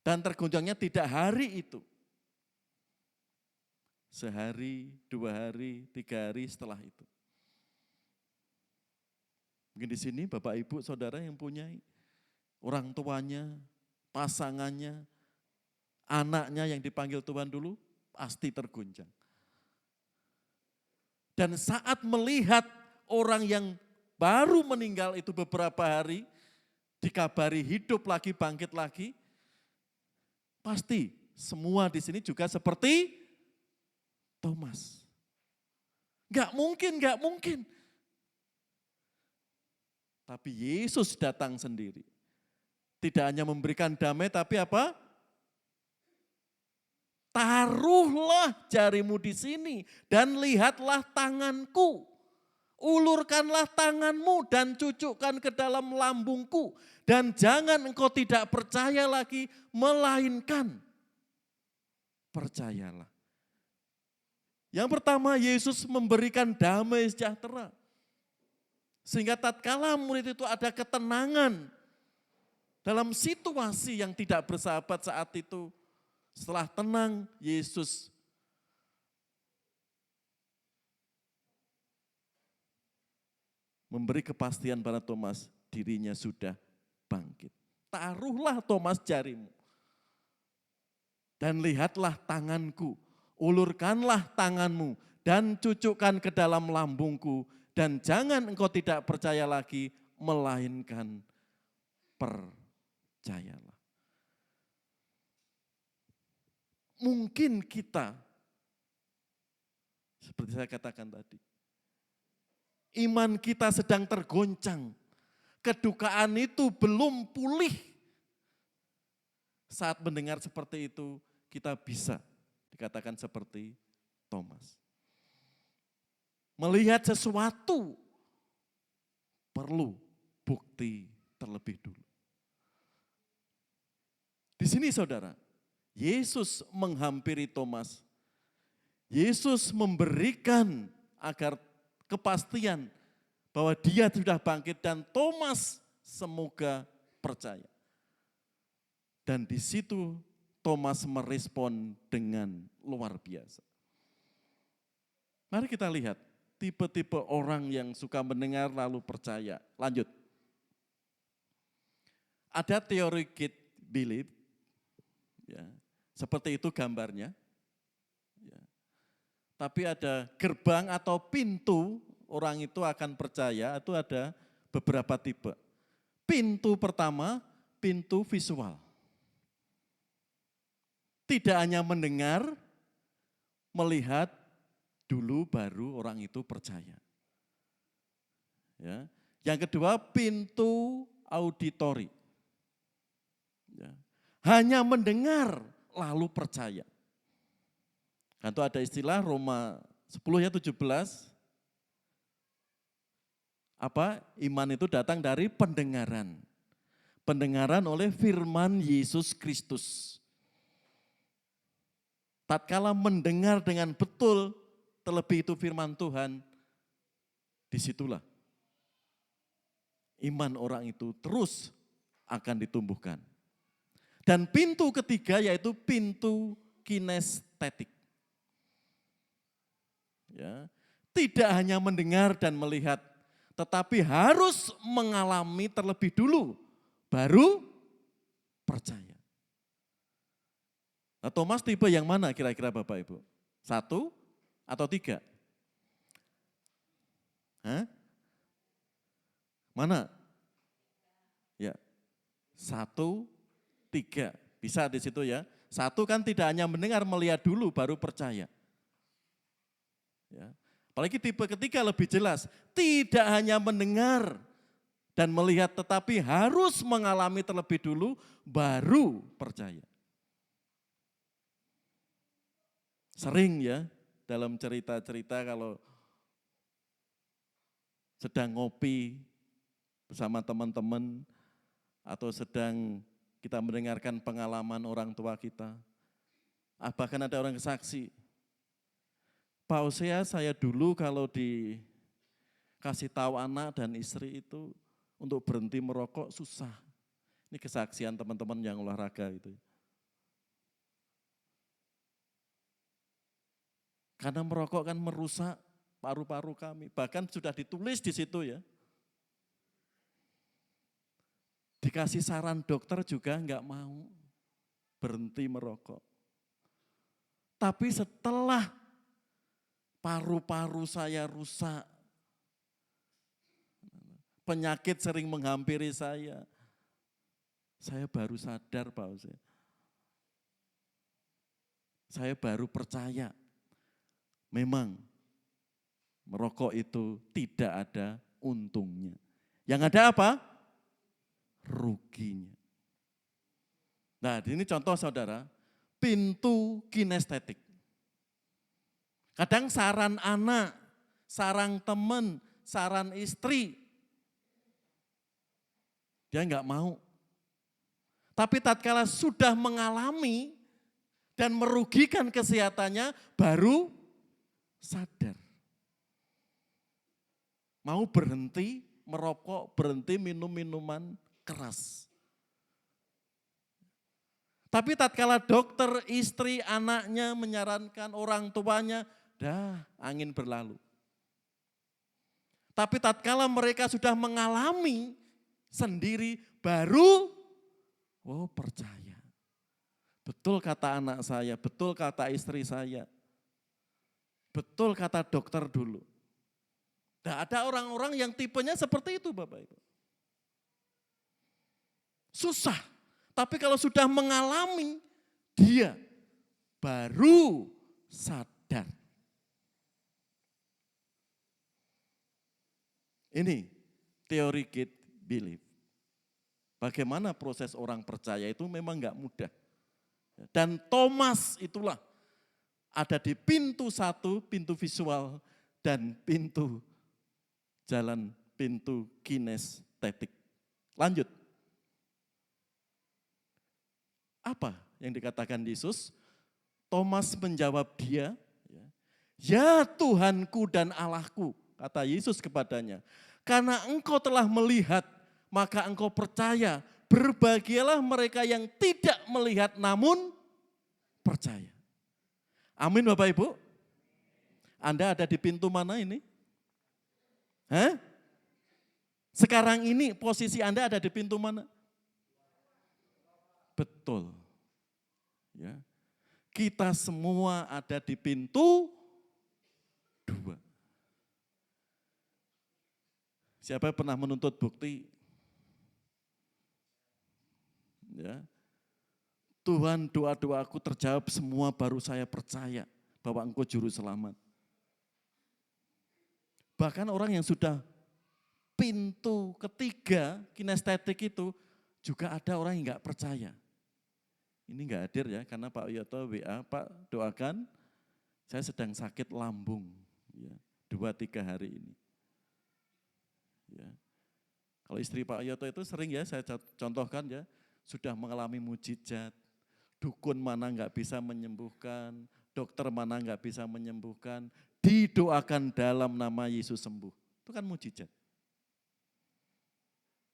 Dan terguncangnya tidak hari itu. Sehari, 2 hari, 3 hari setelah itu. Mungkin di sini Bapak Ibu Saudara yang punya orang tuanya, pasangannya, anaknya yang dipanggil Tuhan dulu, pasti terguncang. Dan saat melihat orang yang baru meninggal itu beberapa hari, dikabari hidup lagi, bangkit lagi, pasti semua di sini juga seperti Thomas. Enggak mungkin. Tapi Yesus datang sendiri. Tidak hanya memberikan damai, tapi apa? Taruhlah jarimu di sini dan lihatlah tanganku. Ulurkanlah tanganmu dan cucukkan ke dalam lambungku. Dan jangan engkau tidak percaya lagi, melainkan percayalah. Yang pertama, Yesus memberikan damai sejahtera. Sehingga tatkala murid itu ada ketenangan dalam situasi yang tidak bersahabat saat itu. Setelah tenang, Yesus memberi kepastian pada Thomas, dirinya sudah bangkit. Taruhlah Thomas jarimu. Dan lihatlah tanganku, ulurkanlah tanganmu dan cucukkan ke dalam lambungku. Dan jangan engkau tidak percaya lagi, melainkan percayalah. Mungkin kita, seperti saya katakan tadi, iman kita sedang tergoncang. Kedukaan itu belum pulih. Saat mendengar seperti itu, kita bisa dikatakan seperti Thomas. Melihat sesuatu perlu bukti terlebih dulu. Di sini saudara, Yesus menghampiri Thomas. Yesus memberikan agar kepastian bahwa dia sudah bangkit dan Thomas semoga percaya. Dan di situ Thomas merespon dengan luar biasa. Mari kita lihat tipe-tipe orang yang suka mendengar lalu percaya. Lanjut. Ada teori gate belief, ya, seperti itu gambarnya. Ya. Tapi ada gerbang atau pintu orang itu akan percaya, itu ada beberapa tipe. Pintu pertama, pintu visual. Tidak hanya mendengar, melihat, dulu baru orang itu percaya. Ya. Yang kedua, pintu auditori. Ya. Hanya mendengar lalu percaya. Kan itu ada istilah Roma 10:17. Apa? Iman itu datang dari pendengaran. Pendengaran oleh firman Yesus Kristus. Tatkala mendengar dengan betul, terlebih itu firman Tuhan, disitulah iman orang itu terus akan ditumbuhkan. Dan pintu ketiga yaitu pintu kinestetik. Ya, tidak hanya mendengar dan melihat, tetapi harus mengalami terlebih dulu, baru percaya. Nah, Thomas tipe yang mana kira-kira Bapak Ibu? 1 atau 3? Hah? Mana? Ya, 1, 3. Bisa di situ ya. 1 kan tidak hanya mendengar, melihat dulu baru percaya. Ya. Apalagi tipe ketiga lebih jelas. Tidak hanya mendengar dan melihat, tetapi harus mengalami terlebih dulu baru percaya. Sering ya dalam cerita-cerita kalau sedang ngopi bersama teman-teman, atau sedang kita mendengarkan pengalaman orang tua kita, bahkan ada orang saksi, Pak Hosea, saya dulu kalau dikasih tahu anak dan istri itu untuk berhenti merokok susah. Ini kesaksian teman-teman yang olahraga itu. Karena merokok kan merusak paru-paru kami. Bahkan sudah ditulis di situ ya. Dikasih saran dokter juga enggak mau berhenti merokok. Tapi setelah paru-paru saya rusak, penyakit sering menghampiri saya baru sadar Pak Hosea. Saya baru percaya, memang merokok itu tidak ada untungnya. Yang ada apa? Ruginya. Nah ini contoh saudara, pintu kinestetik. Kadang saran anak, saran teman, saran istri, dia enggak mau. Tapi tatkala sudah mengalami dan merugikan kesehatannya, baru sadar. Mau berhenti merokok, berhenti minum minuman keras. Tapi tatkala dokter, istri, anaknya menyarankan, orang tuanya, dah angin berlalu. Tapi tatkala mereka sudah mengalami sendiri, baru percaya. Betul kata anak saya, betul kata istri saya, betul kata dokter dulu. Nah, ada orang-orang yang tipenya seperti itu Bapak Ibu. Susah, tapi kalau sudah mengalami, dia baru sadar. Ini teori gate belief. Bagaimana proses orang percaya itu memang enggak mudah. Dan Thomas itulah ada di pintu 1, pintu visual, dan pintu jalan, pintu kinestetik. Lanjut. Apa yang dikatakan Yesus? Thomas menjawab dia, ya Tuhanku dan Allahku, kata Yesus kepadanya. Karena engkau telah melihat, maka engkau percaya. Berbahagialah mereka yang tidak melihat namun percaya. Amin Bapak Ibu. Anda ada di pintu mana ini? Sekarang ini posisi Anda ada di pintu mana? Betul. Ya. Kita semua ada di pintu 2. Siapa yang pernah menuntut bukti? Ya. Tuhan, doa-doaku terjawab semua, baru saya percaya bahwa Engkau juru selamat. Bahkan orang yang sudah pintu ketiga kinestetik itu juga ada orang yang enggak percaya. Ini enggak hadir ya, karena Pak Yoto WA, Pak doakan saya sedang sakit lambung ya, 2-3 hari ini. Ya. Kalau istri Pak Yoto itu sering ya saya contohkan ya, sudah mengalami mujizat, dukun mana enggak bisa menyembuhkan, dokter mana enggak bisa menyembuhkan, didoakan dalam nama Yesus sembuh. Itu kan mujizat.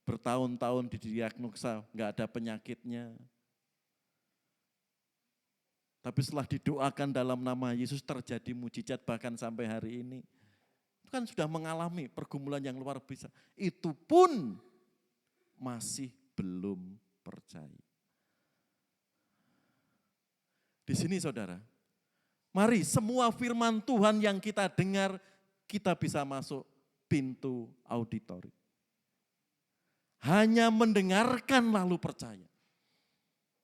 Bertahun-tahun didiagnosa enggak ada penyakitnya. Tapi setelah didoakan dalam nama Yesus terjadi mujizat bahkan sampai hari ini. Itu kan sudah mengalami pergumulan yang luar biasa. Itu pun masih belum percaya. Di sini saudara, mari semua firman Tuhan yang kita dengar, kita bisa masuk pintu auditori. Hanya mendengarkan lalu percaya.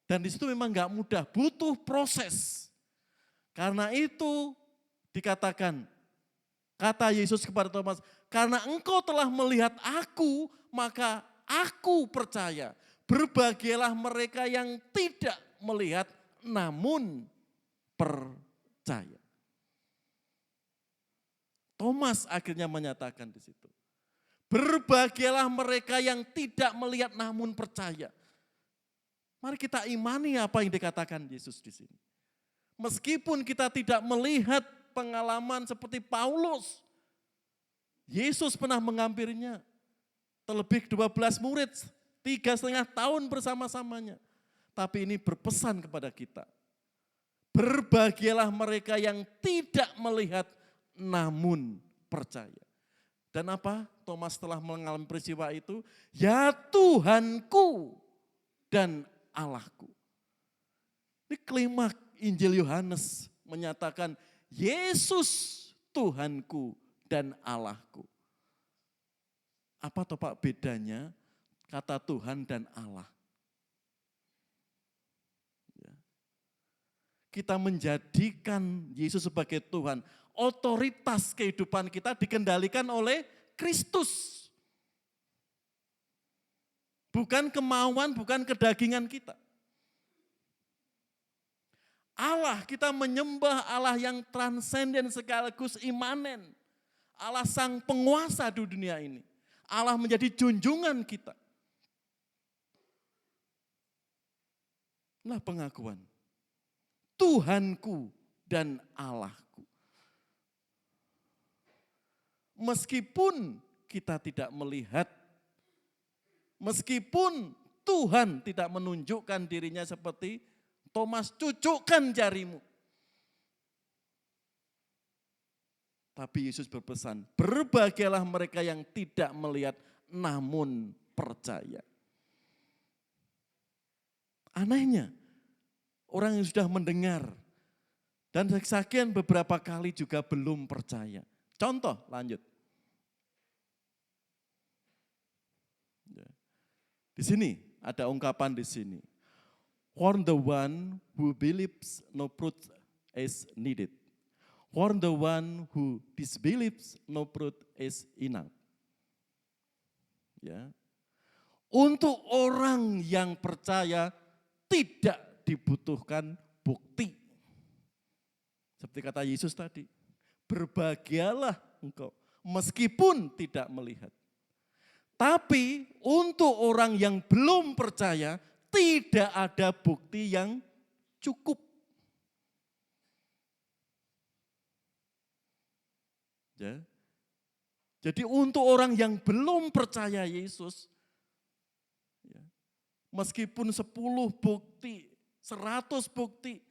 Dan di situ memang enggak mudah, butuh proses. Karena itu dikatakan, kata Yesus kepada Thomas, karena engkau telah melihat aku, maka aku percaya. Berbahagialah mereka yang tidak melihat, namun percaya. Thomas akhirnya menyatakan di situ, Berbahagialah mereka yang tidak melihat namun percaya. Mari kita imani apa yang dikatakan Yesus di sini. Meskipun kita tidak melihat pengalaman seperti Paulus, Yesus pernah menghampirinya. Terlebih 12 murid, 3,5 tahun bersama-samanya. Tapi ini berpesan kepada kita. Berbahagialah mereka yang tidak melihat namun percaya. Dan apa? Thomas setelah mengalami peristiwa itu, ya Tuhanku dan Allahku. Ini klimaks Injil Yohanes menyatakan Yesus Tuhanku dan Allahku. Apa toh Pak bedanya kata Tuhan dan Allah? Ya. Kita menjadikan Yesus sebagai Tuhan. Otoritas kehidupan kita dikendalikan oleh Kristus. Bukan kemauan, bukan kedagingan kita. Allah, kita menyembah Allah yang transenden sekaligus imanen. Allah sang penguasa di dunia ini. Allah menjadi junjungan kita. Nah pengakuan. Tuhanku dan Allahku. Meskipun kita tidak melihat, meskipun Tuhan tidak menunjukkan dirinya seperti Thomas, cucukkan jarimu. Tapi Yesus berpesan, berbahagialah mereka yang tidak melihat namun percaya. Anehnya, orang yang sudah mendengar dan sekian beberapa kali juga belum percaya. Contoh, lanjut. Di sini ada ungkapan di sini. For the one who believes no fruit is needed. For the one who disbelieves no fruit is enough. Ya. Untuk orang yang percaya tidak dibutuhkan bukti. Seperti kata Yesus tadi, berbahagialah engkau meskipun tidak melihat. Tapi untuk orang yang belum percaya tidak ada bukti yang cukup. Ya. Jadi untuk orang yang belum percaya Yesus, ya, meskipun 10 bukti, 100 bukti,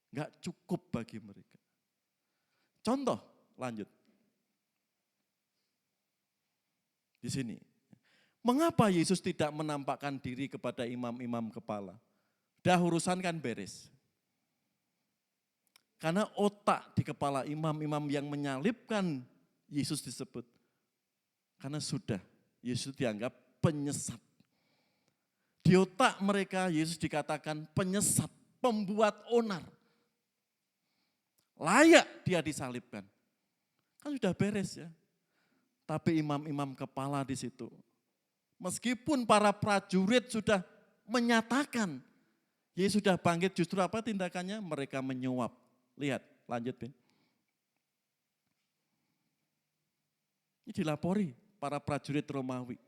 enggak cukup bagi mereka. Contoh, lanjut. Di sini, mengapa Yesus tidak menampakkan diri kepada imam-imam kepala? Dah urusan kan beres. Karena otak di kepala imam-imam yang menyalibkan Yesus disebut. Karena sudah Yesus dianggap penyesat. Di otak mereka Yesus dikatakan penyesat, pembuat onar. Layak dia disalibkan. Kan sudah beres ya. Tapi imam-imam kepala di situ. Meskipun para prajurit sudah menyatakan Yesus sudah bangkit, justru apa tindakannya? Mereka menyuap. Lihat, lanjut Ben. Ini dilapori para prajurit Romawi,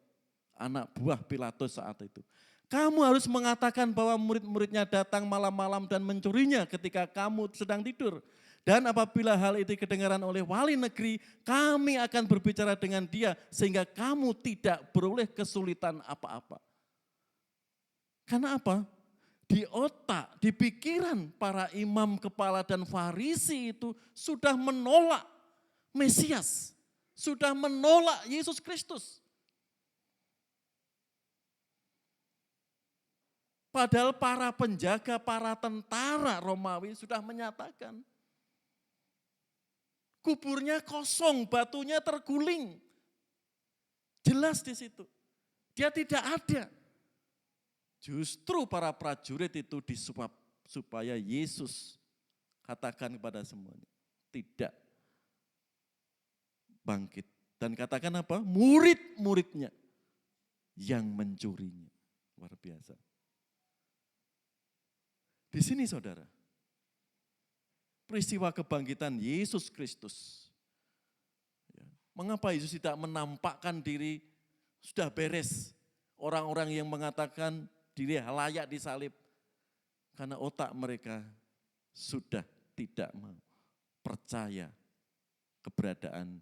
anak buah Pilatus saat itu. Kamu harus mengatakan bahwa murid-muridnya datang malam-malam dan mencurinya ketika kamu sedang tidur. Dan apabila hal itu kedengaran oleh wali negeri, kami akan berbicara dengan dia sehingga kamu tidak beroleh kesulitan apa-apa. Karena apa? Di otak, di pikiran para imam kepala dan Farisi itu sudah menolak Mesias, sudah menolak Yesus Kristus. Padahal para penjaga, para tentara Romawi sudah menyatakan, kuburnya kosong, batunya terguling. Jelas di situ, dia tidak ada. Justru para prajurit itu disuap supaya Yesus katakan kepada semuanya, tidak bangkit. Dan katakan apa? Murid-muridnya yang mencurinya. Luar biasa. Di sini saudara, peristiwa kebangkitan Yesus Kristus Mengapa Yesus tidak menampakkan diri sudah beres? Orang-orang yang mengatakan diri layak disalib. Karena otak mereka sudah tidak mau percaya keberadaan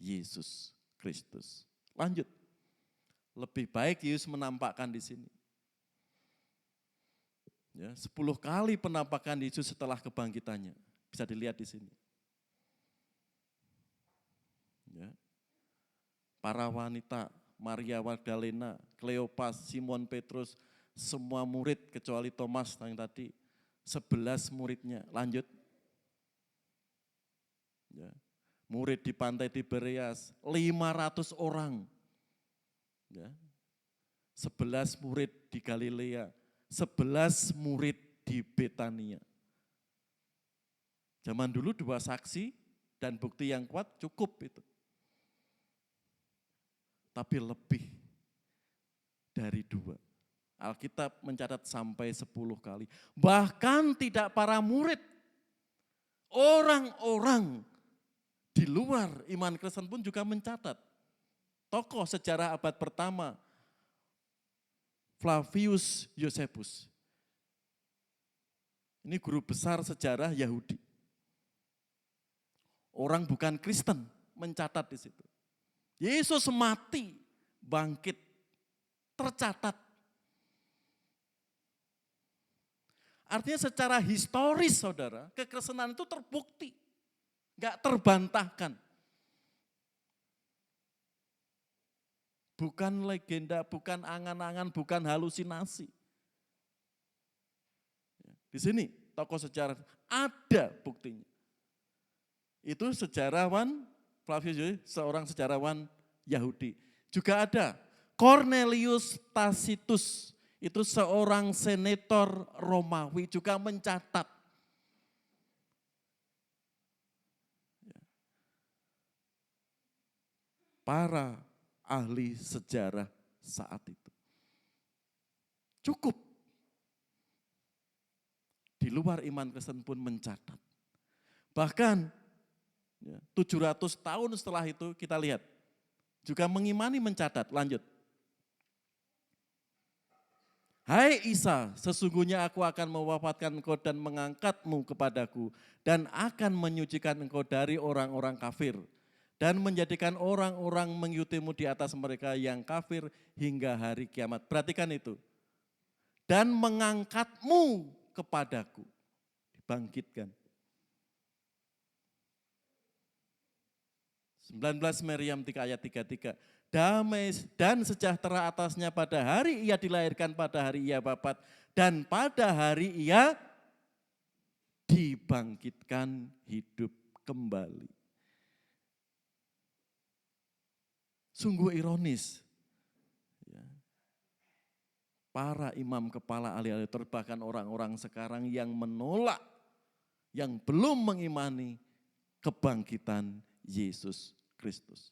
Yesus Kristus. Lanjut. Lebih baik Yesus menampakkan di sini. Ya, 10 kali penampakan Yesus setelah kebangkitannya. Bisa dilihat di sini. Ya. Para wanita, Maria Magdalena, Kleopas, Simon Petrus, semua murid kecuali Thomas yang tadi, 11 muridnya. Lanjut. Ya. Murid di pantai Tiberias, 500 orang. Ya. 11 murid di Galilea, 11 murid di Betania. Zaman dulu 2 saksi dan bukti yang kuat cukup itu. Tapi lebih dari 2. Alkitab mencatat sampai 10 kali. Bahkan tidak para murid, orang-orang di luar iman Kristen pun juga mencatat. Tokoh sejarah abad pertama, Flavius Josephus. Ini guru besar sejarah Yahudi. Orang bukan Kristen mencatat di situ. Yesus mati, bangkit, tercatat. Artinya secara historis saudara, kekristenan itu terbukti. Enggak terbantahkan. Bukan legenda, bukan angan-angan, bukan halusinasi. Di sini tokoh sejarah ada buktinya. Itu sejarawan Flavius, seorang sejarawan Yahudi. Juga ada Cornelius Tacitus, itu seorang senator Romawi juga mencatat. Para ahli sejarah saat itu. Cukup. Di luar iman Kristen pun mencatat. Bahkan 700 tahun setelah itu kita lihat. Juga mengimani mencatat, lanjut. Hai Isa, sesungguhnya aku akan mewafatkan engkau dan mengangkatmu kepadaku. Dan akan menyucikan engkau dari orang-orang kafir. Dan menjadikan orang-orang mengikutimu di atas mereka yang kafir hingga hari kiamat. Perhatikan itu. Dan mengangkatmu kepadaku. Dibangkitkan. 19 Maryam 3 ayat 33. Damai dan sejahtera atasnya pada hari ia dilahirkan, pada hari ia wafat, dan pada hari ia dibangkitkan hidup kembali. Sungguh ironis. Para imam kepala ahli-ahli, bahkan orang-orang sekarang yang menolak, yang belum mengimani kebangkitan Yesus Kristus.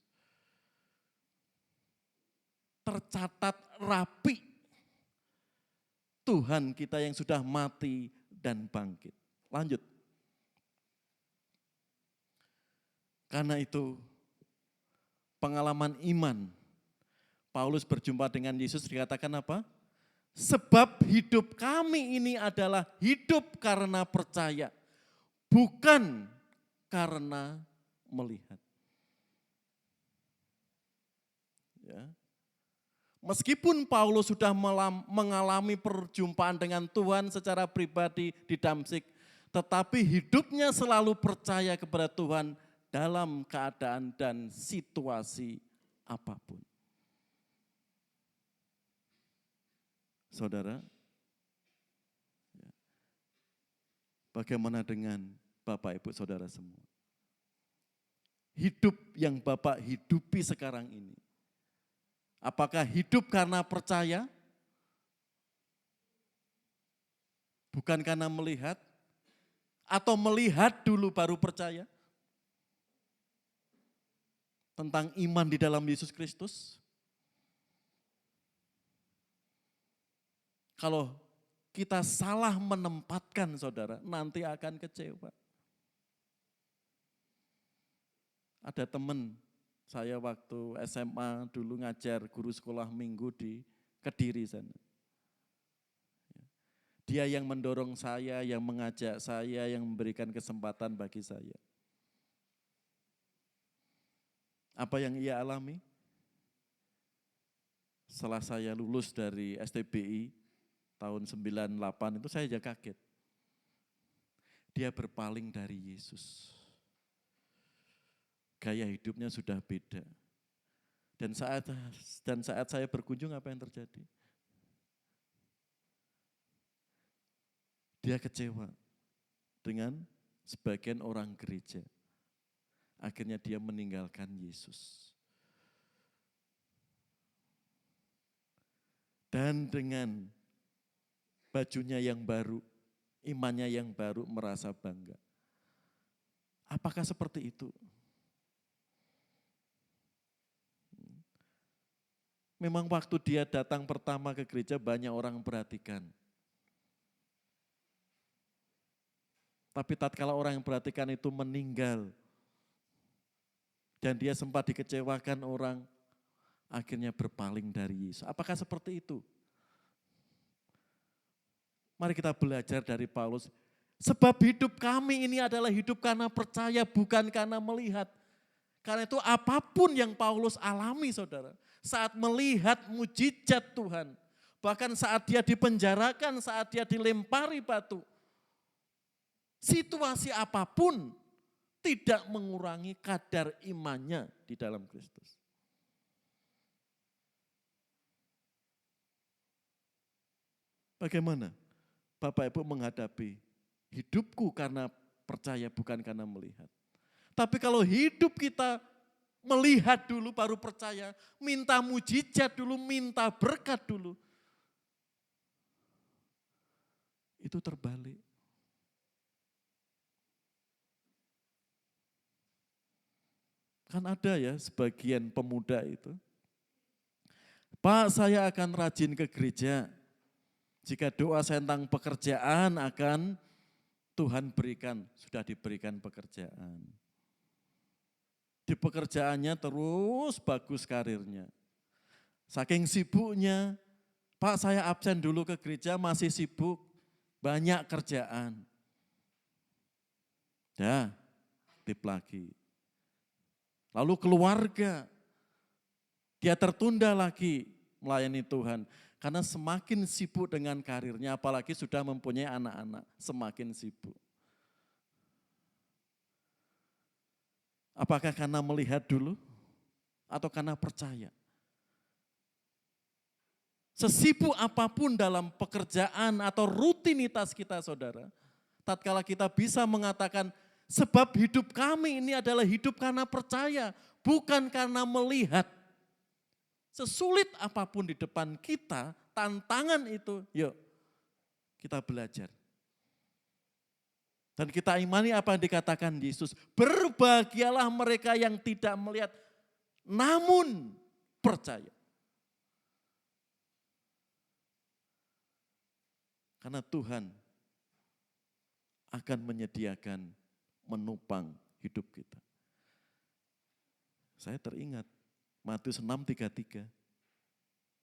Tercatat rapi Tuhan kita yang sudah mati dan bangkit. Lanjut. Karena itu pengalaman iman. Paulus berjumpa dengan Yesus dikatakan apa? Sebab hidup kami ini adalah hidup karena percaya, bukan karena melihat. Ya. Meskipun Paulus sudah mengalami perjumpaan dengan Tuhan secara pribadi di Damsyik, tetapi hidupnya selalu percaya kepada Tuhan dalam keadaan dan situasi apapun. Saudara, bagaimana dengan Bapak Ibu Saudara semua? Hidup yang Bapak hidupi sekarang ini, apakah hidup karena percaya? Bukan karena melihat? Atau melihat dulu baru percaya? Tentang iman di dalam Yesus Kristus? Kalau kita salah menempatkan saudara, nanti akan kecewa. Ada teman Saya waktu SMA dulu ngajar guru sekolah minggu di Kediri sana. Dia yang mendorong saya, yang mengajak saya, yang memberikan kesempatan bagi saya. Apa yang ia alami? Setelah saya lulus dari STBI tahun 98 itu saya aja kaget. Dia berpaling dari Yesus. Gaya hidupnya sudah beda. Dan saat saya berkunjung apa yang terjadi? Dia kecewa dengan sebagian orang gereja. Akhirnya dia meninggalkan Yesus. Dan dengan bajunya yang baru, imannya yang baru merasa bangga. Apakah seperti itu? Memang waktu dia datang pertama ke gereja banyak orang perhatikan. Tapi tatkala orang yang perhatikan itu meninggal dan dia sempat dikecewakan orang, akhirnya berpaling dari Yesus. Apakah seperti itu? Mari kita belajar dari Paulus. Sebab hidup kami ini adalah hidup karena percaya, bukan karena melihat. Karena itu apapun yang Paulus alami, saudara, saat melihat mujizat Tuhan, bahkan saat dia dipenjarakan, saat dia dilempari batu, situasi apapun tidak mengurangi kadar imannya di dalam Kristus. Bagaimana Bapak Ibu menghadapi hidupku karena percaya bukan karena melihat. Tapi kalau hidup kita melihat dulu baru percaya, minta mujizat dulu, minta berkat dulu, itu terbalik. Kan ada ya sebagian pemuda itu, Pak, saya akan rajin ke gereja. Jika doa saya tentang pekerjaan akan Tuhan berikan, sudah diberikan pekerjaan. Di pekerjaannya terus bagus karirnya. Saking sibuknya, Pak saya absen dulu ke gereja masih sibuk, banyak kerjaan. Dah, aktif lagi. Lalu keluarga, dia tertunda lagi melayani Tuhan. Karena semakin sibuk dengan karirnya, apalagi sudah mempunyai anak-anak, semakin sibuk. Apakah karena melihat dulu atau karena percaya? Sesibuk apapun dalam pekerjaan atau rutinitas kita, saudara, tatkala kita bisa mengatakan sebab hidup kami ini adalah hidup karena percaya, bukan karena melihat. Sesulit apapun di depan kita, tantangan itu, yuk kita belajar. Dan kita imani apa yang dikatakan Yesus, berbahagialah mereka yang tidak melihat, namun percaya. Karena Tuhan akan menyediakan menopang hidup kita. Saya teringat Matius 6:33.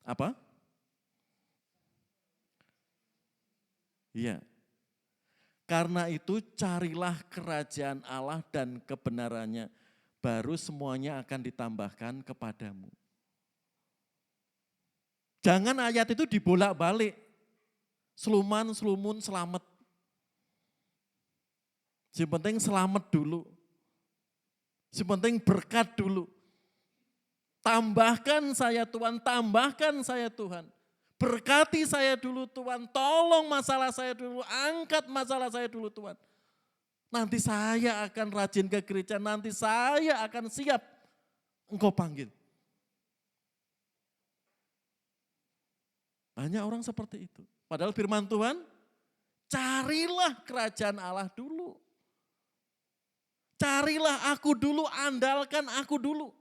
Apa? Iya. Karena itu carilah kerajaan Allah dan kebenarannya, baru semuanya akan ditambahkan kepadamu. Jangan ayat itu dibolak-balik. Seluman, selumun, selamat. Yang penting selamat dulu. Yang penting berkat dulu. Tambahkan saya Tuhan, tambahkan saya Tuhan. Berkati saya dulu Tuhan, tolong masalah saya dulu, angkat masalah saya dulu Tuhan. Nanti saya akan rajin ke gereja, nanti saya akan siap Engkau panggil. Banyak orang seperti itu. Padahal firman Tuhan, carilah kerajaan Allah dulu. Carilah aku dulu, andalkan aku dulu.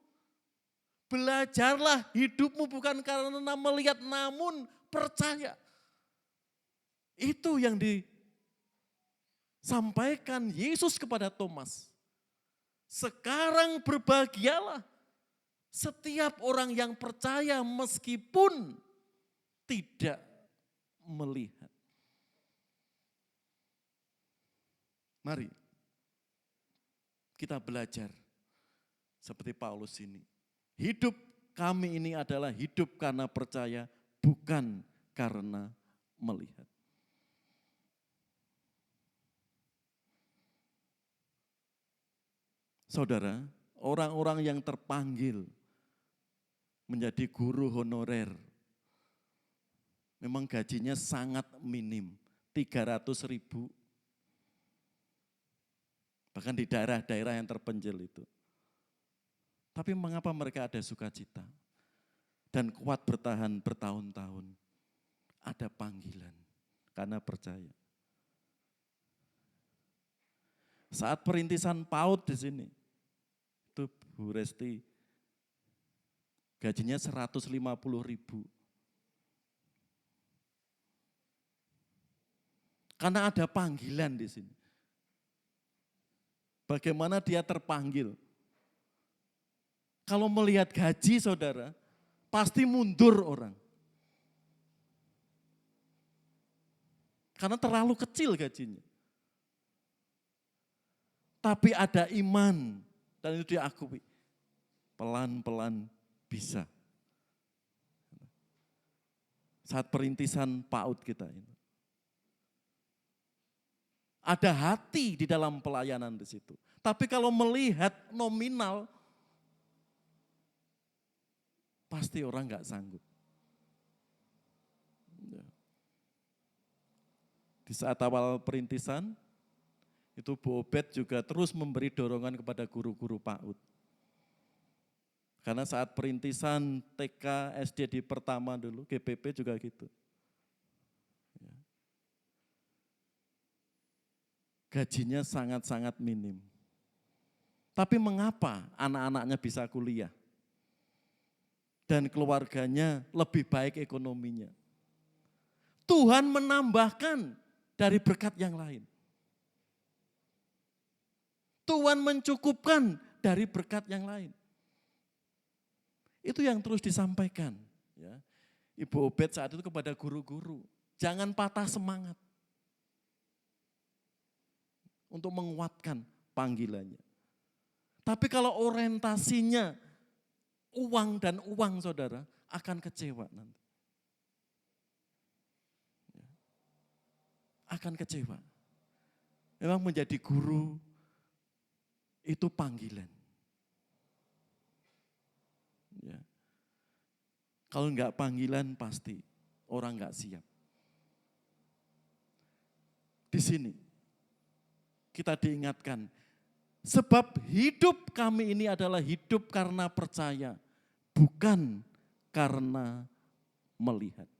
Belajarlah hidupmu bukan karena melihat namun percaya. Itu yang disampaikan Yesus kepada Thomas. Sekarang berbahagialah Setiap orang yang percaya meskipun tidak melihat. Mari kita belajar seperti Paulus ini. Hidup kami ini adalah hidup karena percaya, bukan karena melihat. Saudara, orang-orang yang terpanggil menjadi guru honorer, memang gajinya sangat minim, 300.000. Bahkan di daerah-daerah yang terpencil itu. Tapi mengapa mereka ada sukacita? Dan kuat bertahan bertahun-tahun. Ada panggilan, karena percaya. Saat perintisan PAUD di sini, itu Bu Resti, gajinya 150.000. Karena ada panggilan di sini. Bagaimana dia terpanggil? Kalau melihat gaji saudara, pasti mundur orang. Karena terlalu kecil gajinya. Tapi ada iman, dan itu diakui. Pelan-pelan bisa. Saat perintisan PAUD kita ini. Ada hati di dalam pelayanan di situ. Tapi kalau melihat nominal, pasti orang nggak sanggup. Di saat awal perintisan, itu Bu Obed juga terus memberi dorongan kepada guru-guru PAUD. Karena saat perintisan TK, SD di pertama dulu, GPP juga gitu. Gajinya sangat-sangat minim. Tapi mengapa anak-anaknya bisa kuliah? Dan keluarganya lebih baik ekonominya. Tuhan menambahkan dari berkat yang lain. Tuhan mencukupkan dari berkat yang lain. Itu yang terus disampaikan. Ya. Ibu Obed saat itu kepada guru-guru, jangan patah semangat. Untuk menguatkan panggilannya. Tapi kalau orientasinya uang dan uang saudara, akan kecewa nanti. Akan kecewa. Memang menjadi guru itu panggilan. Ya. Kalau enggak panggilan pasti orang enggak siap. Di sini kita diingatkan, sebab hidup kami ini adalah hidup karena percaya, bukan karena melihat.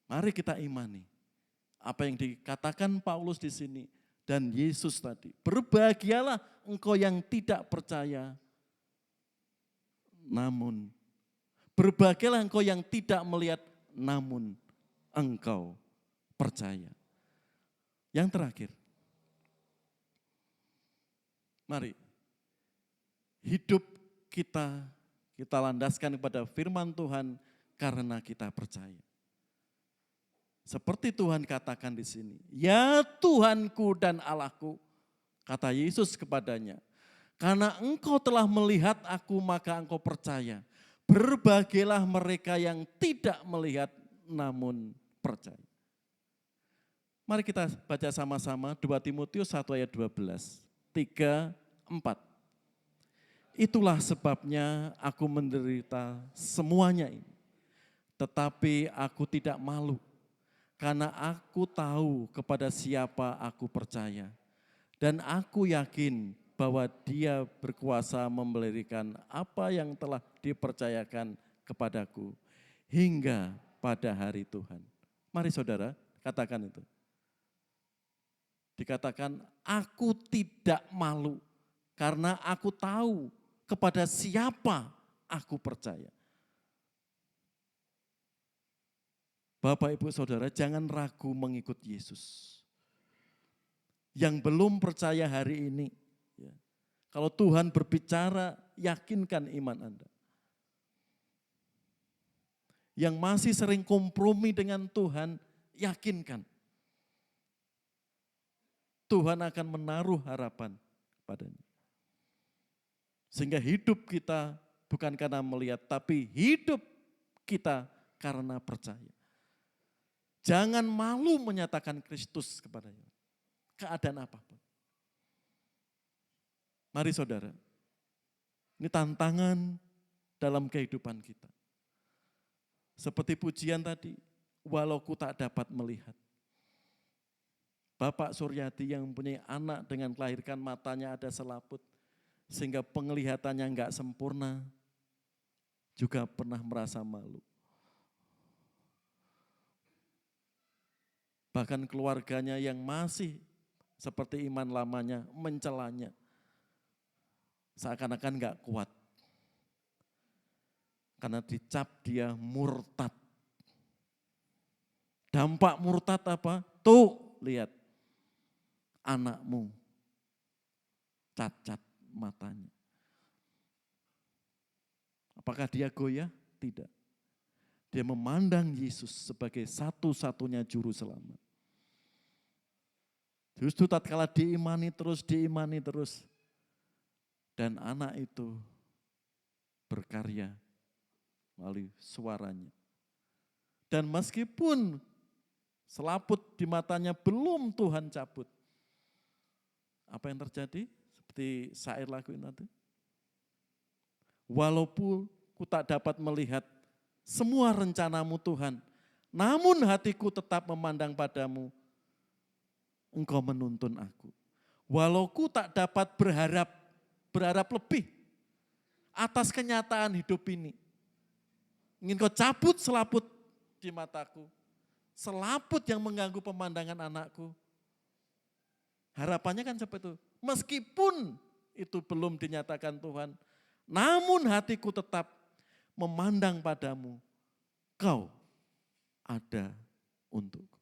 Mari kita imani apa yang dikatakan Paulus di sini dan Yesus tadi. Berbahagialah engkau yang tidak percaya, namun berbahagialah engkau yang tidak melihat, namun engkau percaya. Yang terakhir, mari hidup kita landaskan kepada firman Tuhan karena kita percaya. Seperti Tuhan katakan di sini, ya Tuhanku dan Allahku, kata Yesus kepadanya, karena engkau telah melihat aku maka engkau percaya. Berbahagialah mereka yang tidak melihat namun percaya. Mari kita baca sama-sama 2 Timotius 1 ayat 12, 3, 4. Itulah sebabnya aku menderita semuanya ini. Tetapi aku tidak malu, karena aku tahu kepada siapa aku percaya. Dan aku yakin bahwa dia berkuasa memberikan apa yang telah dipercayakan kepadaku hingga pada hari Tuhan. Mari saudara, katakan itu. Dikatakan, aku tidak malu karena aku tahu kepada siapa aku percaya. Bapak, Ibu, Saudara, jangan ragu mengikut Yesus. Yang belum percaya hari ini, ya, Kalau Tuhan berbicara, yakinkan iman Anda. Yang masih sering kompromi dengan Tuhan, yakinkan. Tuhan akan menaruh harapan padanya. Sehingga hidup kita bukan karena melihat, tapi hidup kita karena percaya. Jangan malu menyatakan Kristus kepadanya. Keadaan apapun. Mari saudara, ini tantangan dalam kehidupan kita. Seperti pujian tadi, walau ku tak dapat melihat. Bapak Suryadi yang mempunyai anak dengan melahirkan matanya ada selaput, sehingga penglihatannya enggak sempurna, juga pernah merasa malu. Bahkan keluarganya yang masih seperti iman lamanya mencelanya. Seakan-akan enggak kuat. Karena dicap dia murtad. Dampak murtad apa? Tuh, lihat. Anakmu cacat matanya. Apakah dia goyah? Tidak. Dia memandang Yesus sebagai satu-satunya juru selamat. Justru tatkala diimani terus. Dan anak itu berkarya melalui suaranya. Dan meskipun selaput di matanya belum Tuhan cabut. Apa yang terjadi? Seperti syair lagu ini nanti. Walaupun ku tak dapat melihat semua rencanamu Tuhan, namun hatiku tetap memandang padamu. Engkau menuntun aku. Walau ku tak dapat berharap lebih atas kenyataan hidup ini. Ingin kau cabut selaput di mataku. Selaput yang mengganggu pemandangan anakku. Harapannya kan seperti itu. Meskipun itu belum dinyatakan Tuhan, namun hatiku tetap memandang padamu. Kau ada untukku.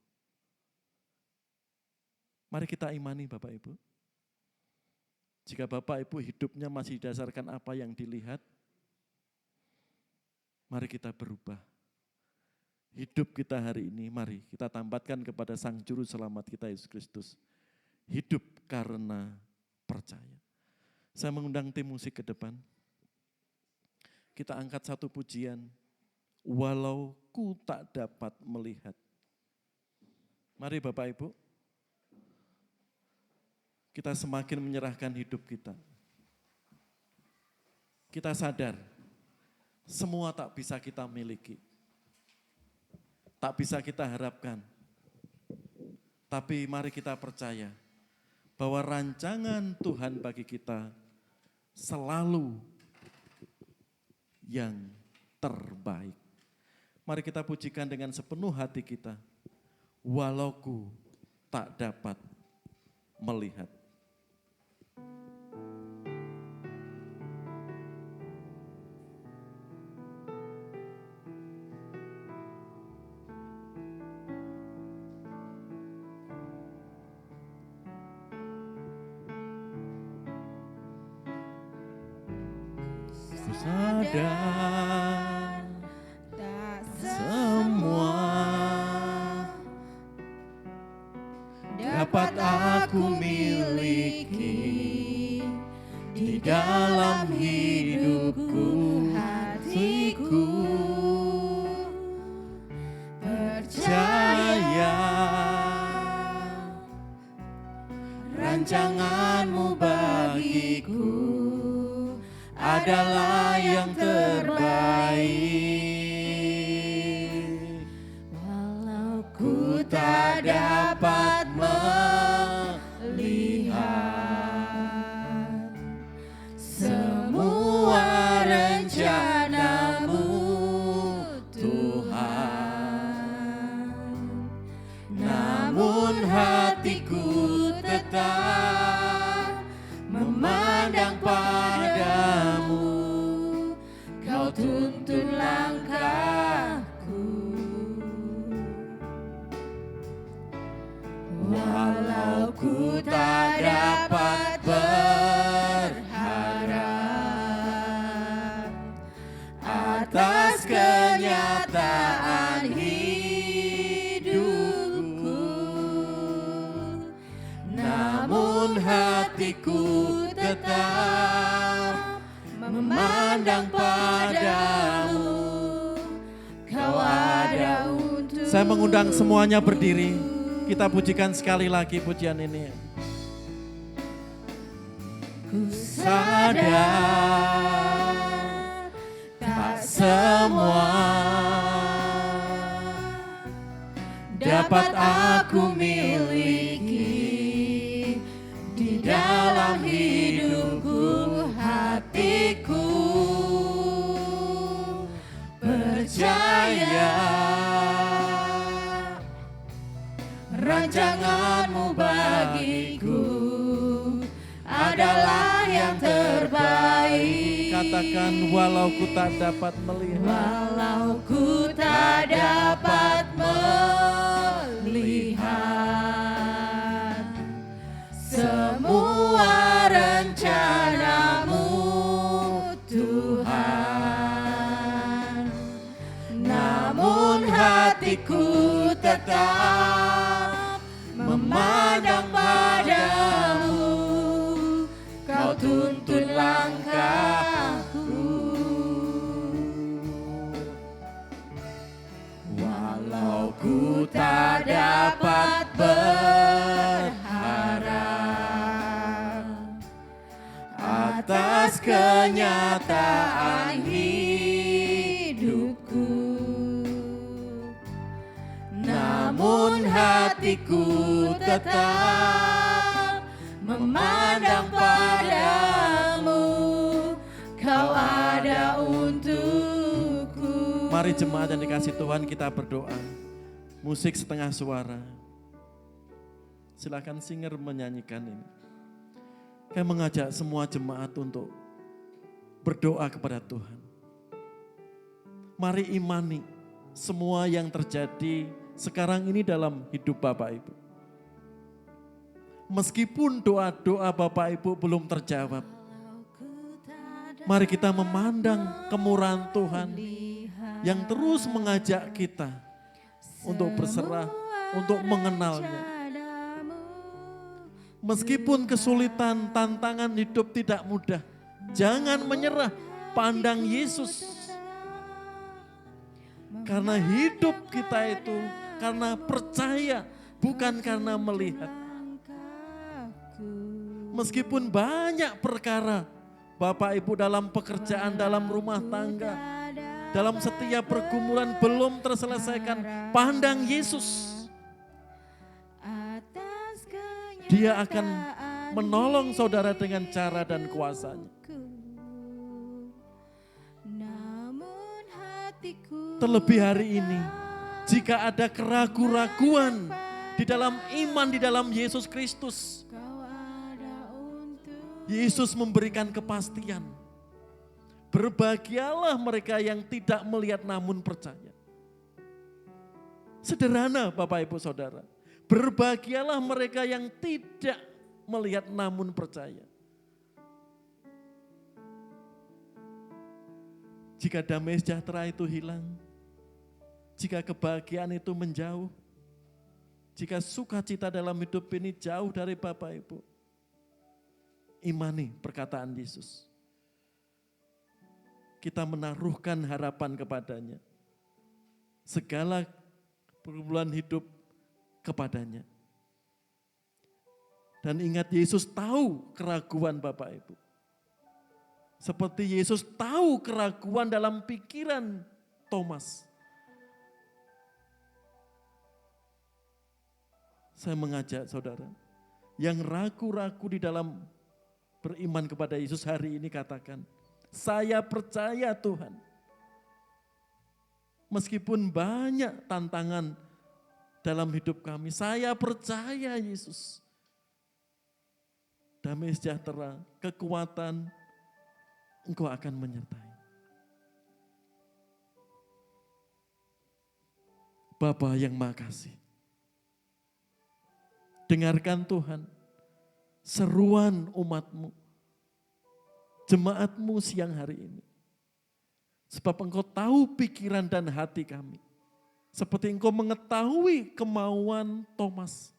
Mari kita imani Bapak Ibu. Jika Bapak Ibu hidupnya masih didasarkan apa yang dilihat, mari kita berubah. Hidup kita hari ini, mari kita tambatkan kepada Sang Juru Selamat kita Yesus Kristus. Hidup karena percaya. Saya mengundang tim musik ke depan. Kita angkat satu pujian. Walau ku tak dapat melihat. Mari Bapak Ibu. Kita semakin menyerahkan hidup kita. Kita sadar, semua tak bisa kita miliki. Tak bisa kita harapkan. Tapi mari kita percaya bahwa rancangan Tuhan bagi kita selalu yang terbaik. Mari kita pujikan dengan sepenuh hati kita. Walau ku tak dapat melihat. Sadar tak semua dapat aku miliki di dalam hidupku, hatiku percaya rancanganmu bagiku adalah yang terbaik. Walau ku tak dapat melihat semua rencanamu Tuhan, namun hatiku tetap memandang padamu. Kau tuntun langkahku, walau ku tak dapat berharap hatiku tetap memandang padamu. Kau ada untuk. Saya mengundang semuanya berdiri. Kita pujikan sekali lagi pujian ini. Ku sadar tak semua dapat aku miliki di dalam hidupku, hatiku percaya rancanganmu bagiku adalah yang terbaik. Katakan walau ku tak dapat melihat, walau ku tak dapat melihat semua rencanamu Tuhan, namun hatiku tetap memandang padamu. Kau tuntun langkahku, walau ku tak dapat berharap atas kenyataan hidupku, namun hatiku tetap memandang padamu. Kau ada untukku. Mari jemaat yang dikasih Tuhan, kita berdoa. Musik setengah suara. Silakan singer menyanyikan ini. Saya mengajak semua jemaat untuk berdoa kepada Tuhan. Mari imani semua yang terjadi sekarang ini dalam hidup Bapak Ibu. Meskipun doa-doa Bapak Ibu belum terjawab, mari kita memandang kemurahan Tuhan yang terus mengajak kita untuk berserah, untuk mengenalnya. Meskipun kesulitan, tantangan hidup tidak mudah, jangan menyerah, pandang Yesus. Karena hidup kita itu karena percaya, bukan karena melihat. Meskipun banyak perkara, Bapak Ibu dalam pekerjaan, dalam rumah tangga, dalam setiap pergumulan belum terselesaikan, pandang Yesus. Dia akan menolong saudara dengan cara dan kuasa-Nya. Terlebih hari ini, jika ada keraguan-raguan di dalam iman, di dalam Yesus Kristus, Yesus memberikan kepastian. Berbahagialah mereka yang tidak melihat namun percaya. Sederhana Bapak Ibu Saudara. Berbahagialah mereka yang tidak melihat namun percaya. Jika damai sejahtera itu hilang, jika kebahagiaan itu menjauh, jika sukacita dalam hidup ini jauh dari Bapak Ibu, imani perkataan Yesus. Kita menaruhkan harapan kepadanya. Segala pergumulan hidup kepadanya. Dan ingat, Yesus tahu keraguan Bapak Ibu. Seperti Yesus tahu keraguan dalam pikiran Thomas. Saya mengajak saudara, yang ragu-ragu di dalam beriman kepada Yesus hari ini, katakan, saya percaya Tuhan. Meskipun banyak tantangan dalam hidup kami, saya percaya Yesus. Damai sejahtera, kekuatan, Engkau akan menyertai. Bapa yang Maha Kasih, dengarkan Tuhan seruan umat-Mu, jemaat-Mu siang hari ini. Sebab Engkau tahu pikiran dan hati kami. Seperti Engkau mengetahui kemauan Thomas.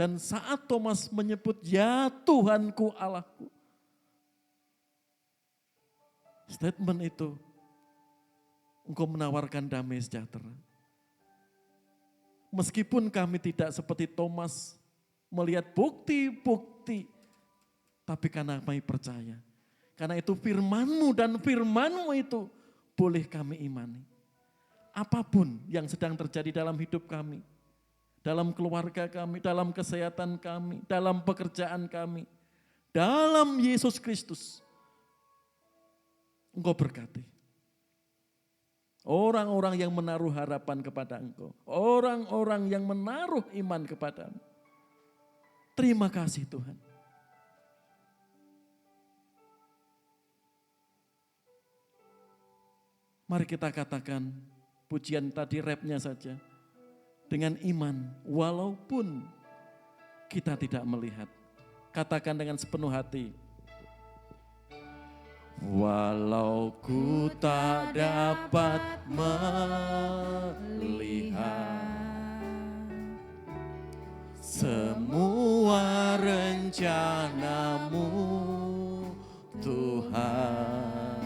Dan saat Thomas menyebut, ya Tuhanku Allahku. Statement itu, engkau menawarkan damai sejahtera. Meskipun kami tidak seperti Thomas, melihat bukti-bukti, tapi karena kami percaya. Karena itu firman-Mu dan firman-Mu itu boleh kami imani. Apapun yang sedang terjadi dalam hidup kami, dalam keluarga kami, dalam kesehatan kami, dalam pekerjaan kami, dalam Yesus Kristus, Engkau berkati. Orang-orang yang menaruh harapan kepada Engkau, orang-orang yang menaruh iman kepadamu. Terima kasih Tuhan. Mari kita katakan pujian tadi rapnya saja. Dengan iman, walaupun kita tidak melihat. Katakan dengan sepenuh hati. Walau ku tak dapat melihat semua rencana-Mu, Tuhan,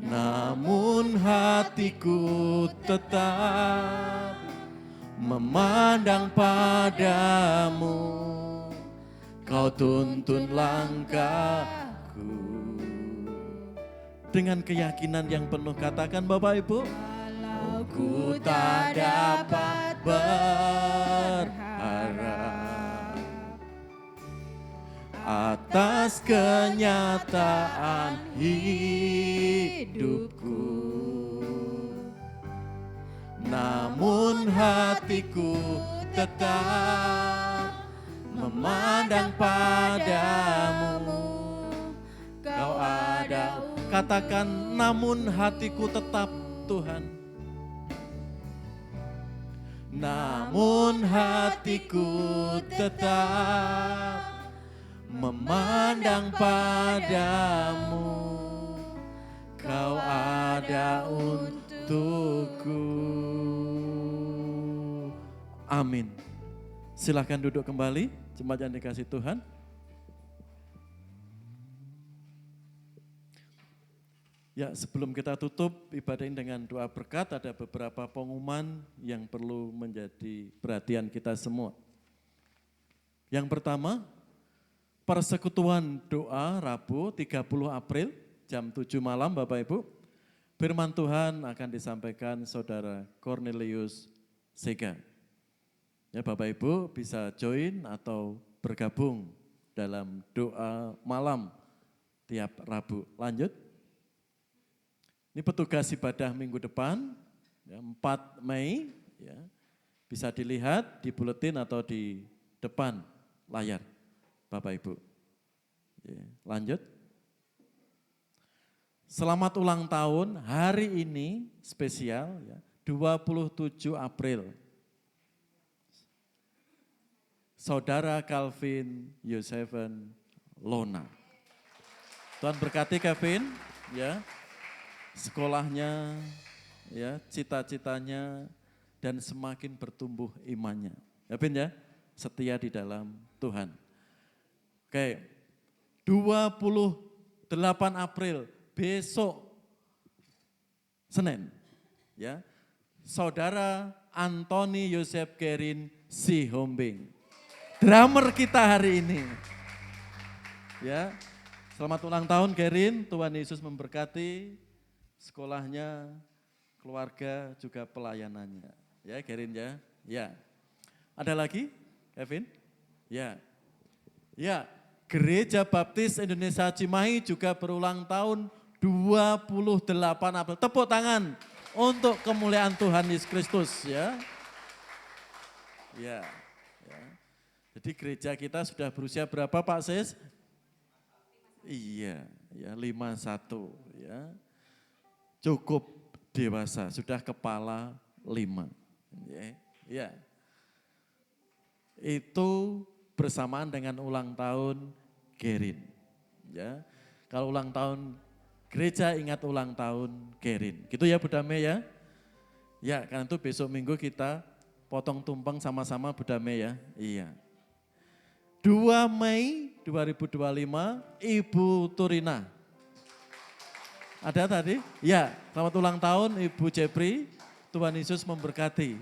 namun hatiku tetap memandang padamu. Kau tuntun langkahku. Dengan keyakinan yang penuh katakan Bapak Ibu. Walau Ku tak dapat berharap atas kenyataan hidupku, namun hatiku tetap memandang padamu. Kau ada, katakan namun hatiku tetap Tuhan. Namun hatiku tetap memandang padamu. Kau ada untukku. Amin. Silahkan duduk kembali, jemaat yang dikasih Tuhan. Ya, sebelum kita tutup ibadah ini dengan doa berkat, ada beberapa pengumuman yang perlu menjadi perhatian kita semua. Yang pertama, persekutuan doa Rabu 30 April jam 7 malam Bapak Ibu. Firman Tuhan akan disampaikan Saudara Cornelius Sega. Ya, Bapak Ibu bisa join atau bergabung dalam doa malam tiap Rabu. Lanjut. Ini petugas ibadah minggu depan, ya, 4 Mei, ya, bisa dilihat di buletin atau di depan layar Bapak Ibu. Ya, lanjut. Selamat ulang tahun, hari ini spesial, ya, 27 April. Saudara Calvin Yosefen Lona. Tuhan berkati Kevin, ya. Sekolahnya, ya, cita-citanya, dan semakin bertumbuh imannya. Ya Ben ya, setia di dalam Tuhan. Oke, 28 April, besok Senin, ya, Saudara Antoni Yosef Gerin Sihombing, drummer kita hari ini. Ya, selamat ulang tahun Gerin, Tuhan Yesus memberkati. Sekolahnya, keluarga, juga pelayanannya. Ya, Gerin ya. Ya. Ada lagi, Kevin? Ya. Ya, Gereja Baptis Indonesia Cimahi juga berulang tahun 28 April. Tepuk tangan untuk kemuliaan Tuhan Yesus Kristus ya. Ya. Ya. Jadi gereja kita sudah berusia berapa Pak Sis? Iya, ya 51 ya. Cukup dewasa, sudah kepala 5. Ya. Itu bersamaan dengan ulang tahun Gerin. Ya. Kalau ulang tahun gereja ingat ulang tahun Gerin. Gitu ya Bu Dame ya. Ya, karena itu besok minggu kita potong tumpeng sama-sama Budame ya. Iya. 2 Mei 2025, Ibu Turina. Ada tadi? Ya, selamat ulang tahun Ibu Jepri. Tuhan Yesus memberkati.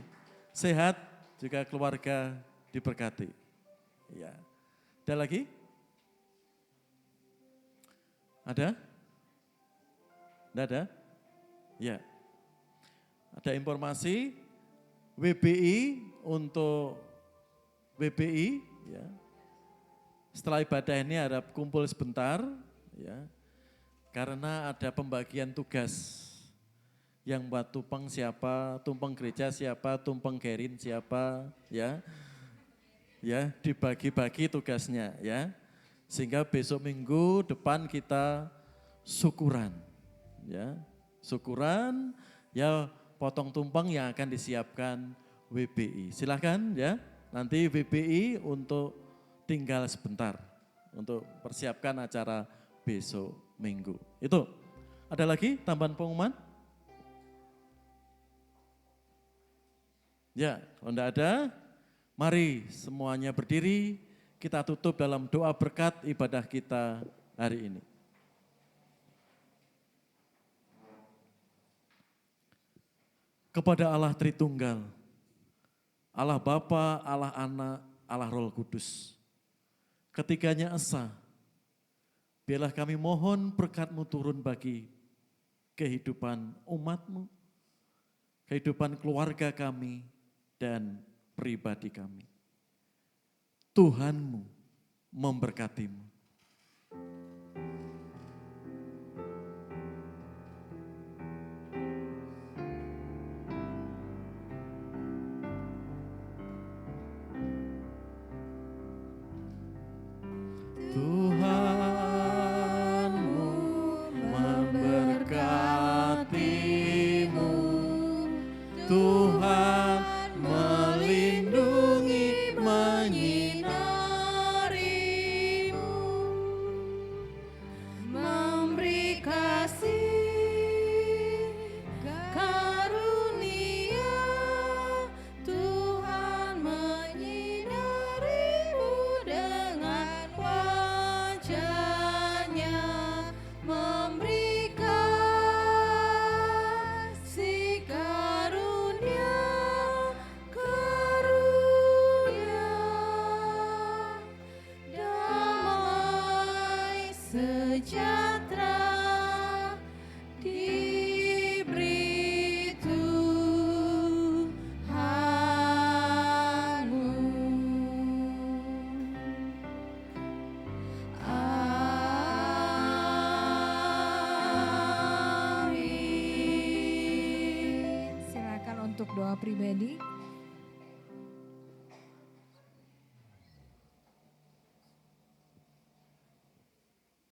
Sehat juga keluarga diberkati. Ya. Ada lagi? Ada? Tidak ada? Ya. Ada informasi WBI untuk WBI ya. Setelah ibadah ini harap kumpul sebentar ya. Karena ada pembagian tugas. Yang buat tumpeng siapa, tumpeng gereja siapa, tumpeng gerin siapa, ya. Ya, dibagi-bagi tugasnya ya. Sehingga besok minggu depan kita syukuran. Ya, syukuran ya potong tumpeng yang akan disiapkan WBI. Silakan ya, nanti WBI untuk tinggal sebentar untuk persiapkan acara besok minggu. Itu. Ada lagi tambahan pengumuman? Ya, kalau enggak ada, mari semuanya berdiri, kita tutup dalam doa berkat ibadah kita hari ini. Kepada Allah Tritunggal, Allah Bapa, Allah Anak, Allah Roh Kudus, ketiganya esa, biarlah kami mohon berkat-Mu turun bagi kehidupan umat-Mu, kehidupan keluarga kami, dan pribadi kami. Tuhan-Mu memberkati-Mu. Tuhan-Mu memberkati-Mu. Tuhan melindungi, menyinarimu, memberi kasih karunia. Tuhan menyinarimu dengan wajah-Nya, memberi kasih karunia, damai sejahtera diberi Tuhan-Mu. Amin. Silakan untuk doa pribadi.